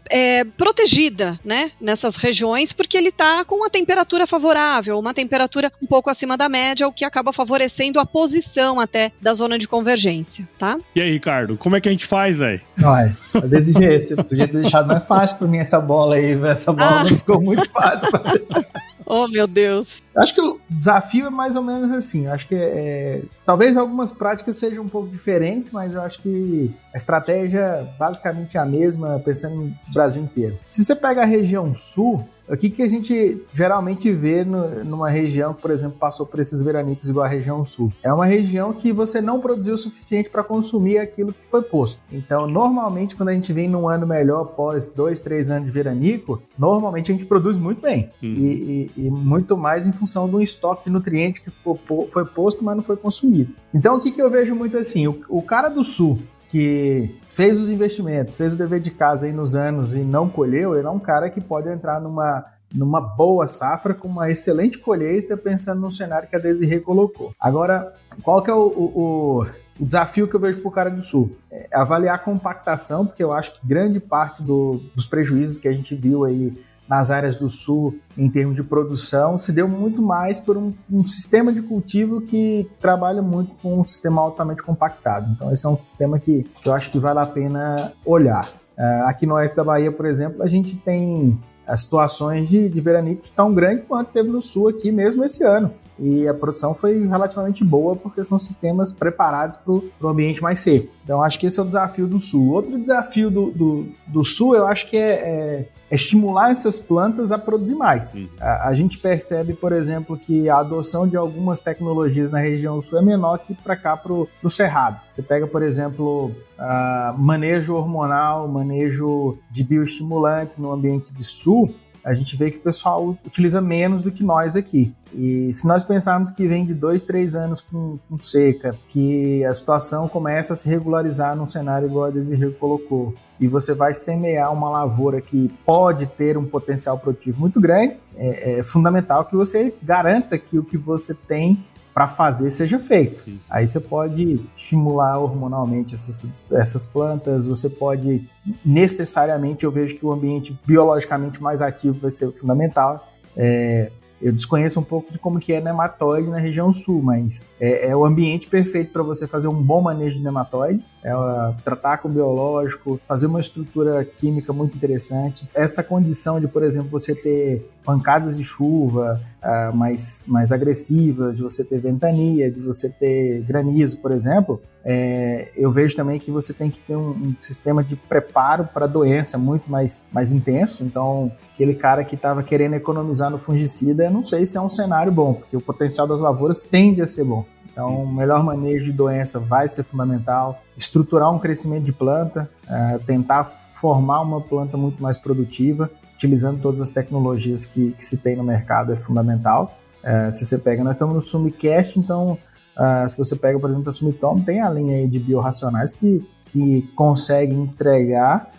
protegida, né, nessas regiões, porque ele tá com uma temperatura favorável, uma temperatura um pouco acima da média, o que acaba favorecendo a posição até da zona de convergência, tá? E aí, Ricardo, como é que a gente faz, velho? Desse jeito, você podia ter deixado mais fácil pra mim essa bola aí, essa bola não ficou muito fácil pra mim. Oh, meu Deus. Acho que o desafio é mais ou menos assim. Acho que talvez algumas práticas sejam um pouco diferentes, mas eu acho que a estratégia basicamente é a mesma, pensando no Brasil inteiro. Se você pega a região sul, o que a gente geralmente vê numa região que, por exemplo, passou por esses veranicos igual a região sul? É uma região que você não produziu o suficiente para consumir aquilo que foi posto. Então, normalmente, quando a gente vem num ano melhor, após 2, 3 anos de veranico, normalmente a gente produz muito bem. E muito mais em função de um estoque de nutriente que foi posto, mas não foi consumido. Então, o que eu vejo muito assim? O cara do sul, que fez os investimentos, fez o dever de casa aí nos anos e não colheu, ele é um cara que pode entrar numa boa safra com uma excelente colheita, pensando no cenário que a Desirê colocou. Agora, qual que é o desafio que eu vejo para o cara do sul? É avaliar a compactação, porque eu acho que grande parte dos prejuízos que a gente viu aí nas áreas do sul, em termos de produção, se deu muito mais por um sistema de cultivo que trabalha muito com um sistema altamente compactado. Então, esse é um sistema que eu acho que vale a pena olhar. Aqui no oeste da Bahia, por exemplo, a gente tem as situações de veranicos tão grandes quanto teve no sul aqui mesmo esse ano. E a produção foi relativamente boa porque são sistemas preparados para o ambiente mais seco. Então, acho que esse é o desafio do sul. Outro desafio do sul, eu acho que é estimular essas plantas a produzir mais. A gente percebe, por exemplo, que a adoção de algumas tecnologias na região sul é menor que para cá, para o Cerrado. Você pega, por exemplo, manejo hormonal, manejo de bioestimulantes no ambiente de sul, a gente vê que o pessoal utiliza menos do que nós aqui. E se nós pensarmos que vem de 2, 3 anos com seca, que a situação começa a se regularizar num cenário igual a Desirê colocou, e você vai semear uma lavoura que pode ter um potencial produtivo muito grande, é fundamental que você garanta que o que você tem para fazer seja feito. Sim. Aí você pode estimular hormonalmente essas plantas, você pode, necessariamente, eu vejo que o ambiente biologicamente mais ativo vai ser fundamental. Eu desconheço um pouco de como que é nematóide na região sul, mas é o ambiente perfeito para você fazer um bom manejo de nematóide, tratar com biológico, fazer uma estrutura química muito interessante. Essa condição de, por exemplo, você ter pancadas de chuva mais agressivas, de você ter ventania, de você ter granizo, por exemplo, eu vejo também que você tem que ter um sistema de preparo para a doença muito mais intenso. Então, aquele cara que estava querendo economizar no fungicida, eu não sei se é um cenário bom, porque o potencial das lavouras tende a ser bom. Então, o melhor manejo de doença vai ser fundamental. Estruturar um crescimento de planta, tentar formar uma planta muito mais produtiva, utilizando todas as tecnologias que se tem no mercado, é fundamental. Se você pega, nós estamos no Sumicast, então, se você pega, por exemplo, a Sumitomo, tem a linha aí de biorracionais que consegue entregar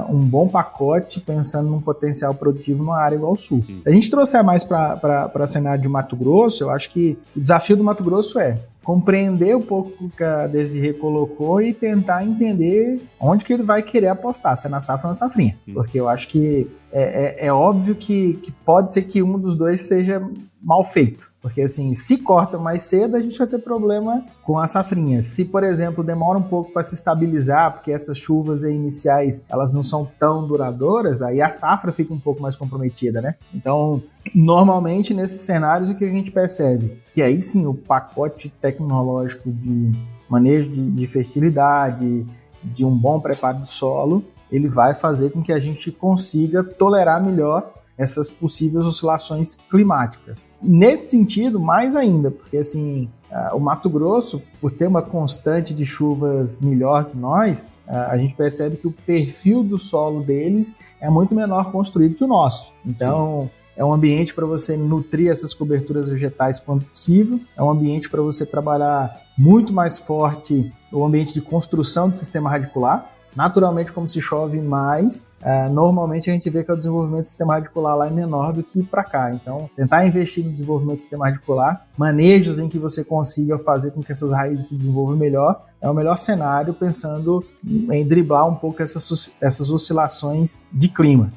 um bom pacote pensando num potencial produtivo numa área igual ao Sul. Se a gente trouxer mais para cenário de Mato Grosso, eu acho que o desafio do Mato Grosso é compreender um pouco o que a Desirê colocou e tentar entender onde que ele vai querer apostar, se é na safra ou na safrinha. Porque eu acho que é óbvio que pode ser que um dos dois seja mal feito. Porque, assim, se corta mais cedo, a gente vai ter problema com a safrinha. Se, por exemplo, demora um pouco para se estabilizar, porque essas chuvas aí iniciais, elas não são tão duradouras, aí a safra fica um pouco mais comprometida, né? Então, normalmente, nesses cenários, o que a gente percebe? Que aí, sim, o pacote tecnológico de manejo de fertilidade, de um bom preparo de solo, ele vai fazer com que a gente consiga tolerar melhor essas possíveis oscilações climáticas. Nesse sentido, mais ainda, porque assim, o Mato Grosso, por ter uma constante de chuvas melhor que nós, a gente percebe que o perfil do solo deles é muito menor construído que o nosso. Então, é um ambiente para você nutrir essas coberturas vegetais quando possível, é um ambiente para você trabalhar muito mais forte o ambiente de construção do sistema radicular. Naturalmente, como se chove mais, normalmente a gente vê que o desenvolvimento do sistema radicular lá é menor do que para cá. Então, tentar investir no desenvolvimento do sistema radicular, manejos em que você consiga fazer com que essas raízes se desenvolvam melhor, é o melhor cenário pensando em driblar um pouco essas oscilações de clima.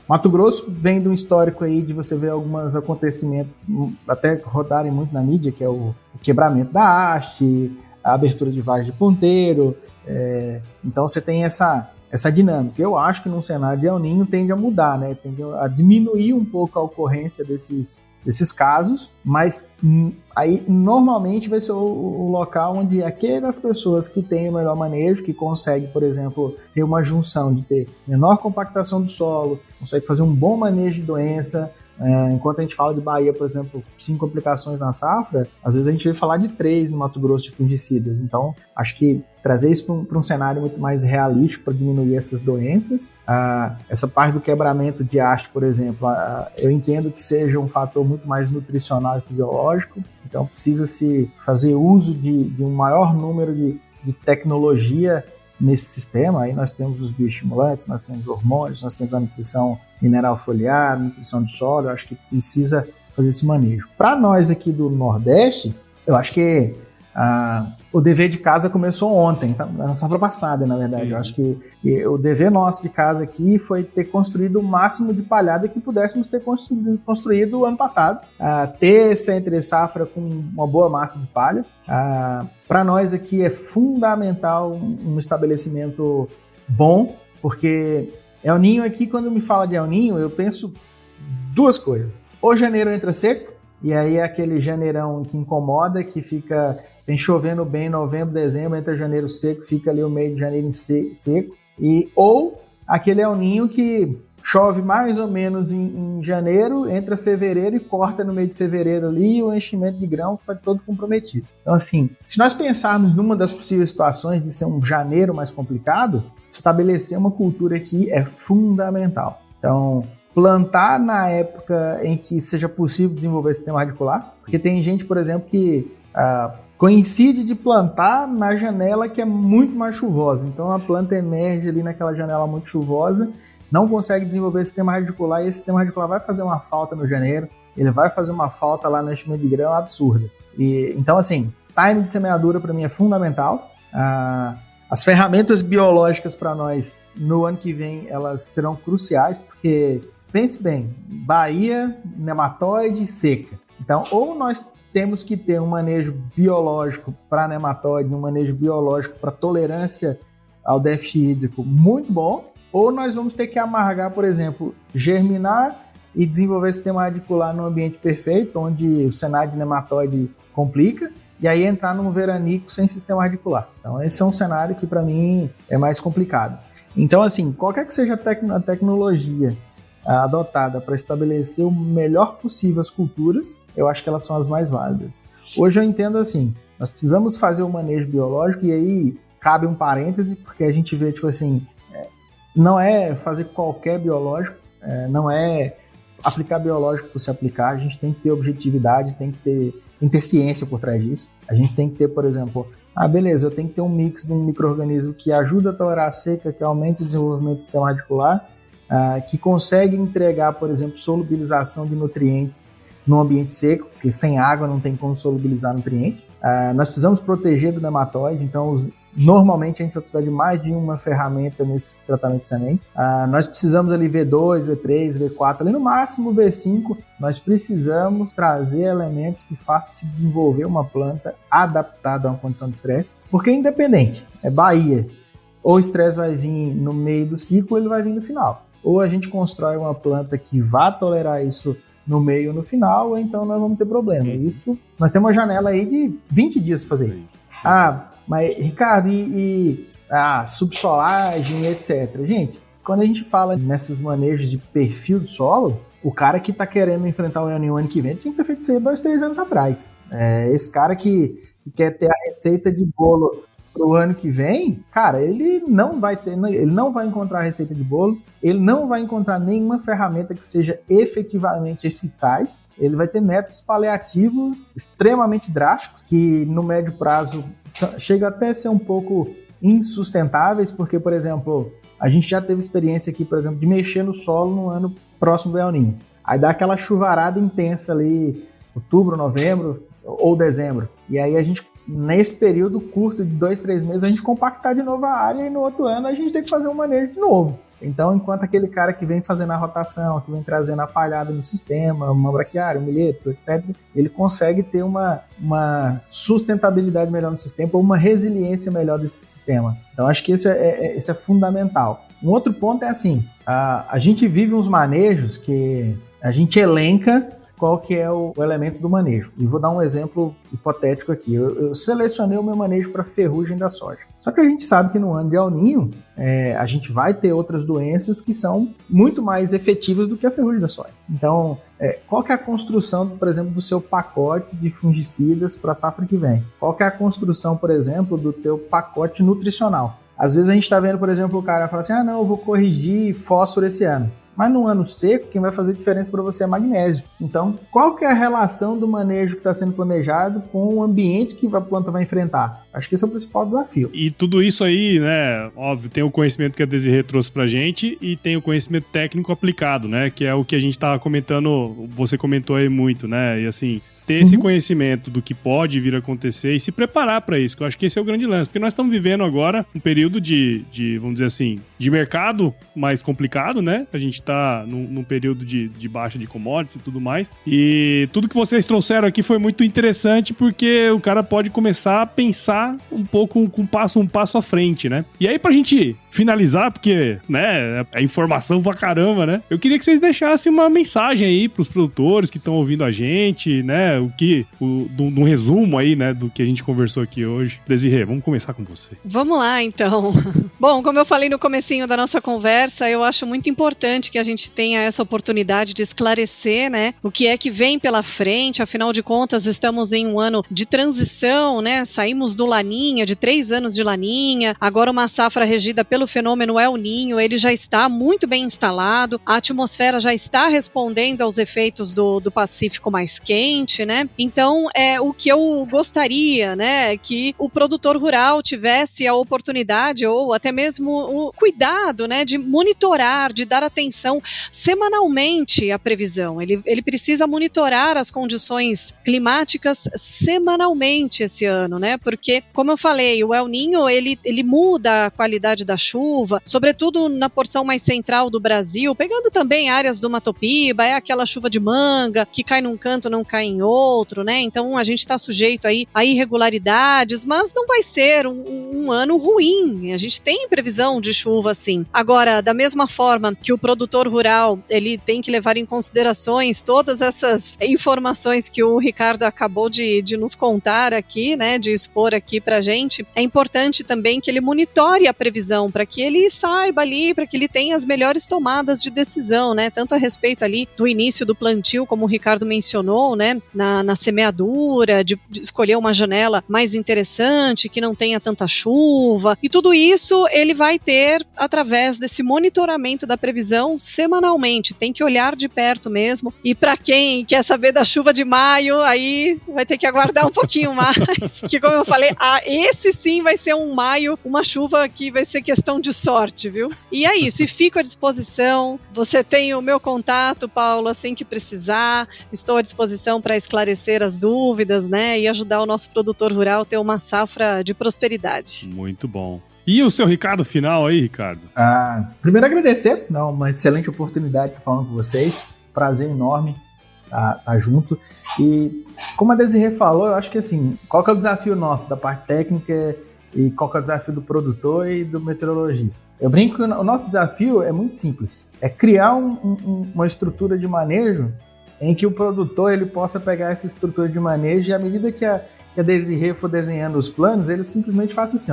Mato Grosso vem de um histórico aí de você ver alguns acontecimentos, até rodarem muito na mídia, que é o quebramento da haste, a abertura de vagem de ponteiro. Então você tem essa dinâmica. Eu acho que num cenário de El Niño tende a mudar, né? Tende a diminuir um pouco a ocorrência desses casos, mas aí normalmente vai ser o local onde aquelas pessoas que têm o melhor manejo, que conseguem, por exemplo, ter uma junção de ter menor compactação do solo, consegue fazer um bom manejo de doença. Enquanto a gente fala de Bahia, por exemplo, 5 aplicações na safra, às vezes a gente vai falar de 3 no Mato Grosso de fungicidas. Então, acho que trazer isso para um cenário muito mais realístico para diminuir essas doenças. Essa parte do quebramento de haste, por exemplo, eu entendo que seja um fator muito mais nutricional e fisiológico, então precisa-se fazer uso de um maior número de tecnologia nesse sistema. Aí nós temos os bioestimulantes, nós temos hormônios, nós temos a nutrição mineral foliar, nutrição de solo. Eu acho que precisa fazer esse manejo. Para nós aqui do Nordeste, eu acho que o dever de casa começou ontem, tá? Na safra passada, na verdade. Eu acho que o dever nosso de casa aqui foi ter construído o máximo de palhada que pudéssemos ter construído ano passado. Ter essa entre safra com uma boa massa de palha. Para nós aqui é fundamental um estabelecimento bom, porque El Niño aqui, quando me fala de El Niño, eu penso duas coisas. Ou janeiro entra seco, e aí é aquele janeirão que incomoda, que tem chovendo bem em novembro, dezembro, entra janeiro seco, fica ali o meio de janeiro seco. Ou aquele El Niño que chove mais ou menos em janeiro, entra fevereiro e corta no meio de fevereiro ali, e o enchimento de grão foi todo comprometido. Então, assim, se nós pensarmos numa das possíveis situações de ser um janeiro mais complicado, estabelecer uma cultura aqui é fundamental. Então, plantar na época em que seja possível desenvolver sistema radicular, porque tem gente, por exemplo, que coincide de plantar na janela que é muito mais chuvosa, então a planta emerge ali naquela janela muito chuvosa, não consegue desenvolver sistema radicular e esse sistema radicular vai fazer uma falta no janeiro, ele vai fazer uma falta lá no enchimento de grão absurda. Então, assim, time de semeadura para mim é fundamental. As ferramentas biológicas para nós no ano que vem, elas serão cruciais, porque, pense bem, Bahia, nematóide e seca. Então, ou nós temos que ter um manejo biológico para nematóide, um manejo biológico para tolerância ao déficit hídrico muito bom, ou nós vamos ter que amargar, por exemplo, germinar e desenvolver sistema radicular num ambiente perfeito, onde o cenário de nematóide complica, e aí entrar num veranico sem sistema radicular. Então esse é um cenário que para mim é mais complicado. Então assim, qualquer que seja a tecnologia adotada para estabelecer o melhor possível as culturas, eu acho que elas são as mais válidas. Hoje eu entendo assim, nós precisamos fazer o manejo biológico, e aí cabe um parêntese, porque a gente vê, tipo assim, não é fazer qualquer biológico, não é aplicar biológico por se aplicar, a gente tem que ter objetividade, tem que ter ciência por trás disso. A gente tem que ter, por exemplo, beleza, eu tenho que ter um mix de um micro-organismo que ajuda a tolerar a seca, que aumenta o desenvolvimento do sistema radicular, que consegue entregar, por exemplo, solubilização de nutrientes no ambiente seco, porque sem água não tem como solubilizar nutriente. Nós precisamos proteger do nematóide, então normalmente a gente vai precisar de mais de uma ferramenta nesse tratamento de semente. Nós precisamos ali V2, V3, V4, ali no máximo V5, nós precisamos trazer elementos que façam se desenvolver uma planta adaptada a uma condição de estresse, porque independente, Bahia, ou o estresse vai vir no meio do ciclo, ou ele vai vir no final. Ou a gente constrói uma planta que vá tolerar isso no meio ou no final, ou então nós vamos ter problema. Isso, nós temos uma janela aí de 20 dias para fazer isso. Mas, Ricardo, subsolagem, etc. Gente, quando a gente fala nesses manejos de perfil do solo, o cara que está querendo enfrentar o El Niño ano que vem tinha que ter feito isso aí 2, 3 anos atrás. Esse cara que quer ter a receita de bolo pro ano que vem, cara, ele não vai encontrar a receita de bolo, ele não vai encontrar nenhuma ferramenta que seja efetivamente eficaz, ele vai ter métodos paliativos extremamente drásticos, que no médio prazo chega até a ser um pouco insustentáveis, porque, por exemplo, a gente já teve experiência aqui, por exemplo, de mexer no solo no ano próximo do El Niño. Aí dá aquela chuvarada intensa ali, outubro, novembro ou dezembro, e aí a gente, nesse período curto de 2, 3 meses, a gente compactar de novo a área, e no outro ano a gente tem que fazer um manejo de novo. Então, enquanto aquele cara que vem fazendo a rotação, que vem trazendo a palhada no sistema, uma braquiária, um milheto, etc., ele consegue ter uma sustentabilidade melhor no sistema, ou uma resiliência melhor desses sistemas. Então, acho que isso é fundamental. Um outro ponto é assim, a gente vive uns manejos que a gente elenca qual que é o elemento do manejo. E vou dar um exemplo hipotético aqui. Eu selecionei o meu manejo para ferrugem da soja. Só que a gente sabe que no ano de El Niño, a gente vai ter outras doenças que são muito mais efetivas do que a ferrugem da soja. Então, qual que é a construção, por exemplo, do seu pacote de fungicidas para a safra que vem? Qual que é a construção, por exemplo, do teu pacote nutricional? Às vezes a gente está vendo, por exemplo, o cara fala assim, não, eu vou corrigir fósforo esse ano. Mas no ano seco, quem vai fazer diferença para você é magnésio. Então, qual que é a relação do manejo que está sendo planejado com o ambiente que a planta vai enfrentar? Acho que esse é o principal desafio. E tudo isso aí, né, óbvio, tem o conhecimento que a Desirê trouxe pra gente e tem o conhecimento técnico aplicado, né, que é o que a gente tava comentando, você comentou aí muito, né, e assim, ter esse conhecimento do que pode vir a acontecer e se preparar para isso, que eu acho que esse é o grande lance, porque nós estamos vivendo agora um período de vamos dizer assim, de mercado mais complicado, né? A gente tá num período de baixa de commodities e tudo mais, e tudo que vocês trouxeram aqui foi muito interessante, porque o cara pode começar a pensar um pouco um passo à frente, né? E aí pra gente finalizar, porque, né, é informação pra caramba, né? Eu queria que vocês deixassem uma mensagem aí pros produtores que estão ouvindo a gente, né? né, um resumo aí, né, do que a gente conversou aqui hoje. Desirê, vamos começar com você. Vamos lá, então. Bom, como eu falei no comecinho da nossa conversa, eu acho muito importante que a gente tenha essa oportunidade de esclarecer, né, o que é que vem pela frente. Afinal de contas, estamos em um ano de transição, né, saímos do Laninha, de 3 anos de Laninha, agora uma safra regida pelo fenômeno El Niño, ele já está muito bem instalado, a atmosfera já está respondendo aos efeitos do Pacífico mais quente, né, então o que eu gostaria, né, que o produtor rural tivesse a oportunidade ou até mesmo o cuidado, né, de monitorar, de dar atenção semanalmente à previsão. Ele precisa monitorar as condições climáticas semanalmente esse ano, né, porque, como eu falei, o El Niño, ele muda a qualidade da chuva, sobretudo na porção mais central do Brasil, pegando também áreas do Mato Piba, é aquela chuva de manga que cai num canto, não cai em outro, né, então a gente está sujeito aí a irregularidades, mas não vai ser um ano ruim, a gente tem previsão de chuva sim. Agora, da mesma forma que o produtor rural, ele tem que levar em considerações todas essas informações que o Ricardo acabou de nos contar aqui, né, de expor aqui pra gente, é importante também que ele monitore a previsão, para que ele saiba ali, para que ele tenha as melhores tomadas de decisão, né, tanto a respeito ali do início do plantio, como o Ricardo mencionou, né, na semeadura, de escolher uma janela mais interessante, que não tenha tanta chuva, e tudo isso ele vai ter através desse monitoramento da previsão semanalmente, tem que olhar de perto mesmo, e para quem quer saber da chuva de maio, aí vai ter que aguardar um pouquinho mais, que como eu falei, esse sim vai ser um maio, uma chuva que vai ser questão de sorte, viu? E é isso, e fico à disposição, você tem o meu contato, Paulo, assim que precisar, estou à disposição para esclarecer as dúvidas, né, e ajudar o nosso produtor rural a ter uma safra de prosperidade. Muito bom. E o seu recado final aí, Ricardo? Primeiro agradecer, uma excelente oportunidade de falar com vocês, prazer enorme estar junto. E como a Desirê falou, eu acho que assim, qual que é o desafio nosso da parte técnica e qual que é o desafio do produtor e do meteorologista? Eu brinco que o nosso desafio é muito simples, é criar uma estrutura de manejo em que o produtor ele possa pegar essa estrutura de manejo e à medida que a Desirê for desenhando os planos, ele simplesmente faça assim,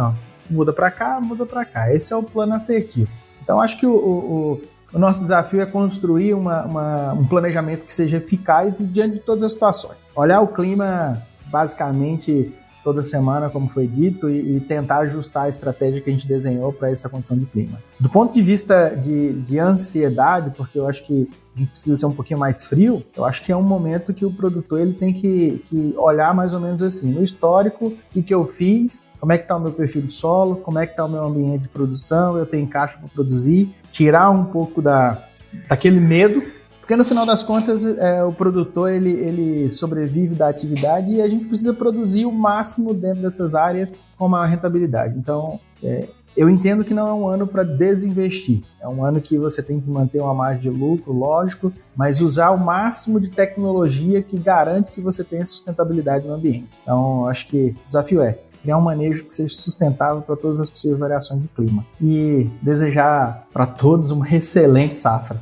muda para cá, muda para cá. Esse é o plano assertivo. Então, acho que o nosso desafio é construir um planejamento que seja eficaz diante de todas as situações. Olhar o clima, basicamente, toda semana, como foi dito, e tentar ajustar a estratégia que a gente desenhou para essa condição de clima. Do ponto de vista de ansiedade, porque eu acho que a gente precisa ser um pouquinho mais frio, eu acho que é um momento que o produtor ele tem que olhar mais ou menos assim, no histórico, o que eu fiz, como é que está o meu perfil de solo, como é que está o meu ambiente de produção, eu tenho caixa para produzir, tirar um pouco daquele medo, porque no final das contas o produtor ele sobrevive da atividade e a gente precisa produzir o máximo dentro dessas áreas com maior rentabilidade. Então, eu entendo que não é um ano para desinvestir, é um ano que você tem que manter uma margem de lucro, lógico, mas usar o máximo de tecnologia que garante que você tenha sustentabilidade no ambiente. Então, acho que o desafio é criar um manejo que seja sustentável para todas as possíveis variações de clima e desejar para todos uma excelente safra,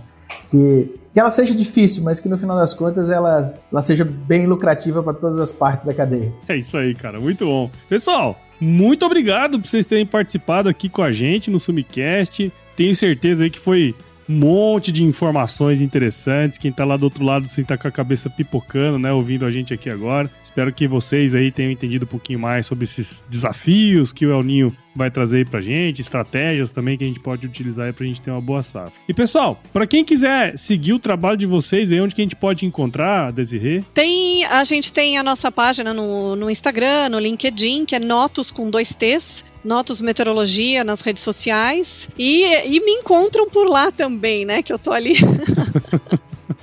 que ela seja difícil, mas que no final das contas ela seja bem lucrativa para todas as partes da cadeia. É isso aí, cara, muito bom. Pessoal, muito obrigado por vocês terem participado aqui com a gente no Sumicast. Tenho certeza aí que foi um monte de informações interessantes. Quem tá lá do outro lado, assim, tá com a cabeça pipocando, né, ouvindo a gente aqui agora. Espero que vocês aí tenham entendido um pouquinho mais sobre esses desafios que o El Niño vai trazer aí pra gente, estratégias também que a gente pode utilizar aí pra gente ter uma boa safra. E pessoal, pra quem quiser seguir o trabalho de vocês aí, onde que a gente pode encontrar, Desirê? A gente tem a nossa página no Instagram, no LinkedIn, que é Notus com 2 T's, Notus Meteorologia nas redes sociais, e me encontram por lá também, né, que eu tô ali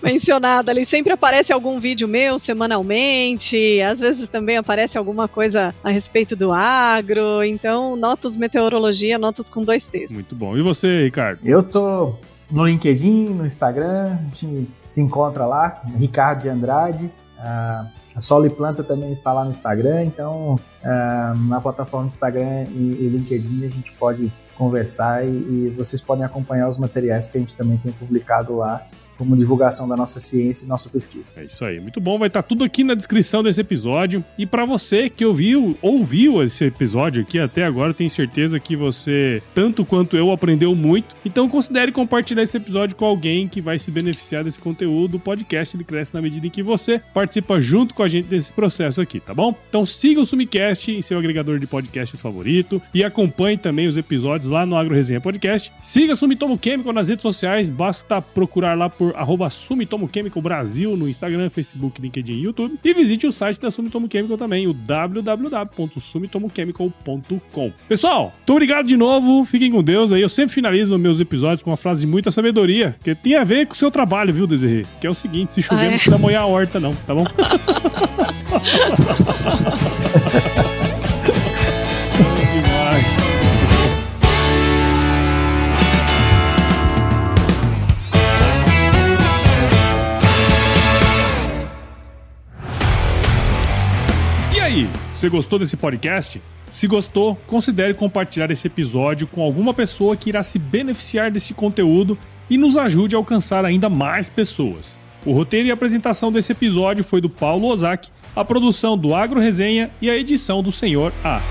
mencionada ali, sempre aparece algum vídeo meu semanalmente, às vezes também aparece alguma coisa a respeito do agro, então Notus Meteorologia, Notus com 2 T's. Muito bom. E você, Ricardo? Eu tô no LinkedIn, no Instagram, a gente se encontra lá, Ricardo de Andrade, a Solo e Planta também está lá no Instagram, então na plataforma do Instagram e LinkedIn a gente pode conversar e vocês podem acompanhar os materiais que a gente também tem publicado lá como divulgação da nossa ciência e nossa pesquisa. É isso aí, muito bom, vai estar tudo aqui na descrição desse episódio. E para você que ouviu esse episódio aqui até agora, tenho certeza que você, tanto quanto eu, aprendeu muito. Então considere compartilhar esse episódio com alguém que vai se beneficiar desse conteúdo. O podcast ele cresce na medida em que você participa junto com a gente desse processo aqui, tá bom? Então siga o Sumicast em seu agregador de podcasts favorito e acompanhe também os episódios lá no AgroResenha Podcast. Siga a Sumitomo Chemical nas redes sociais, basta procurar lá por @Sumitomo Chemical Brasil no Instagram, Facebook, LinkedIn e YouTube. E visite o site da Sumitomo Chemical também, o www.sumitomochemical.com. Pessoal, muito obrigado de novo, fiquem com Deus aí. Eu sempre finalizo meus episódios com uma frase de muita sabedoria, que tem a ver com o seu trabalho, viu, Desirê? Que é o seguinte, se chover não precisa molhar a horta não, tá bom? E aí, você gostou desse podcast? Se gostou, considere compartilhar esse episódio com alguma pessoa que irá se beneficiar desse conteúdo e nos ajude a alcançar ainda mais pessoas. O roteiro e a apresentação desse episódio foi do Paulo Ozaki, a produção do AgroResenha e a edição do Senhor A.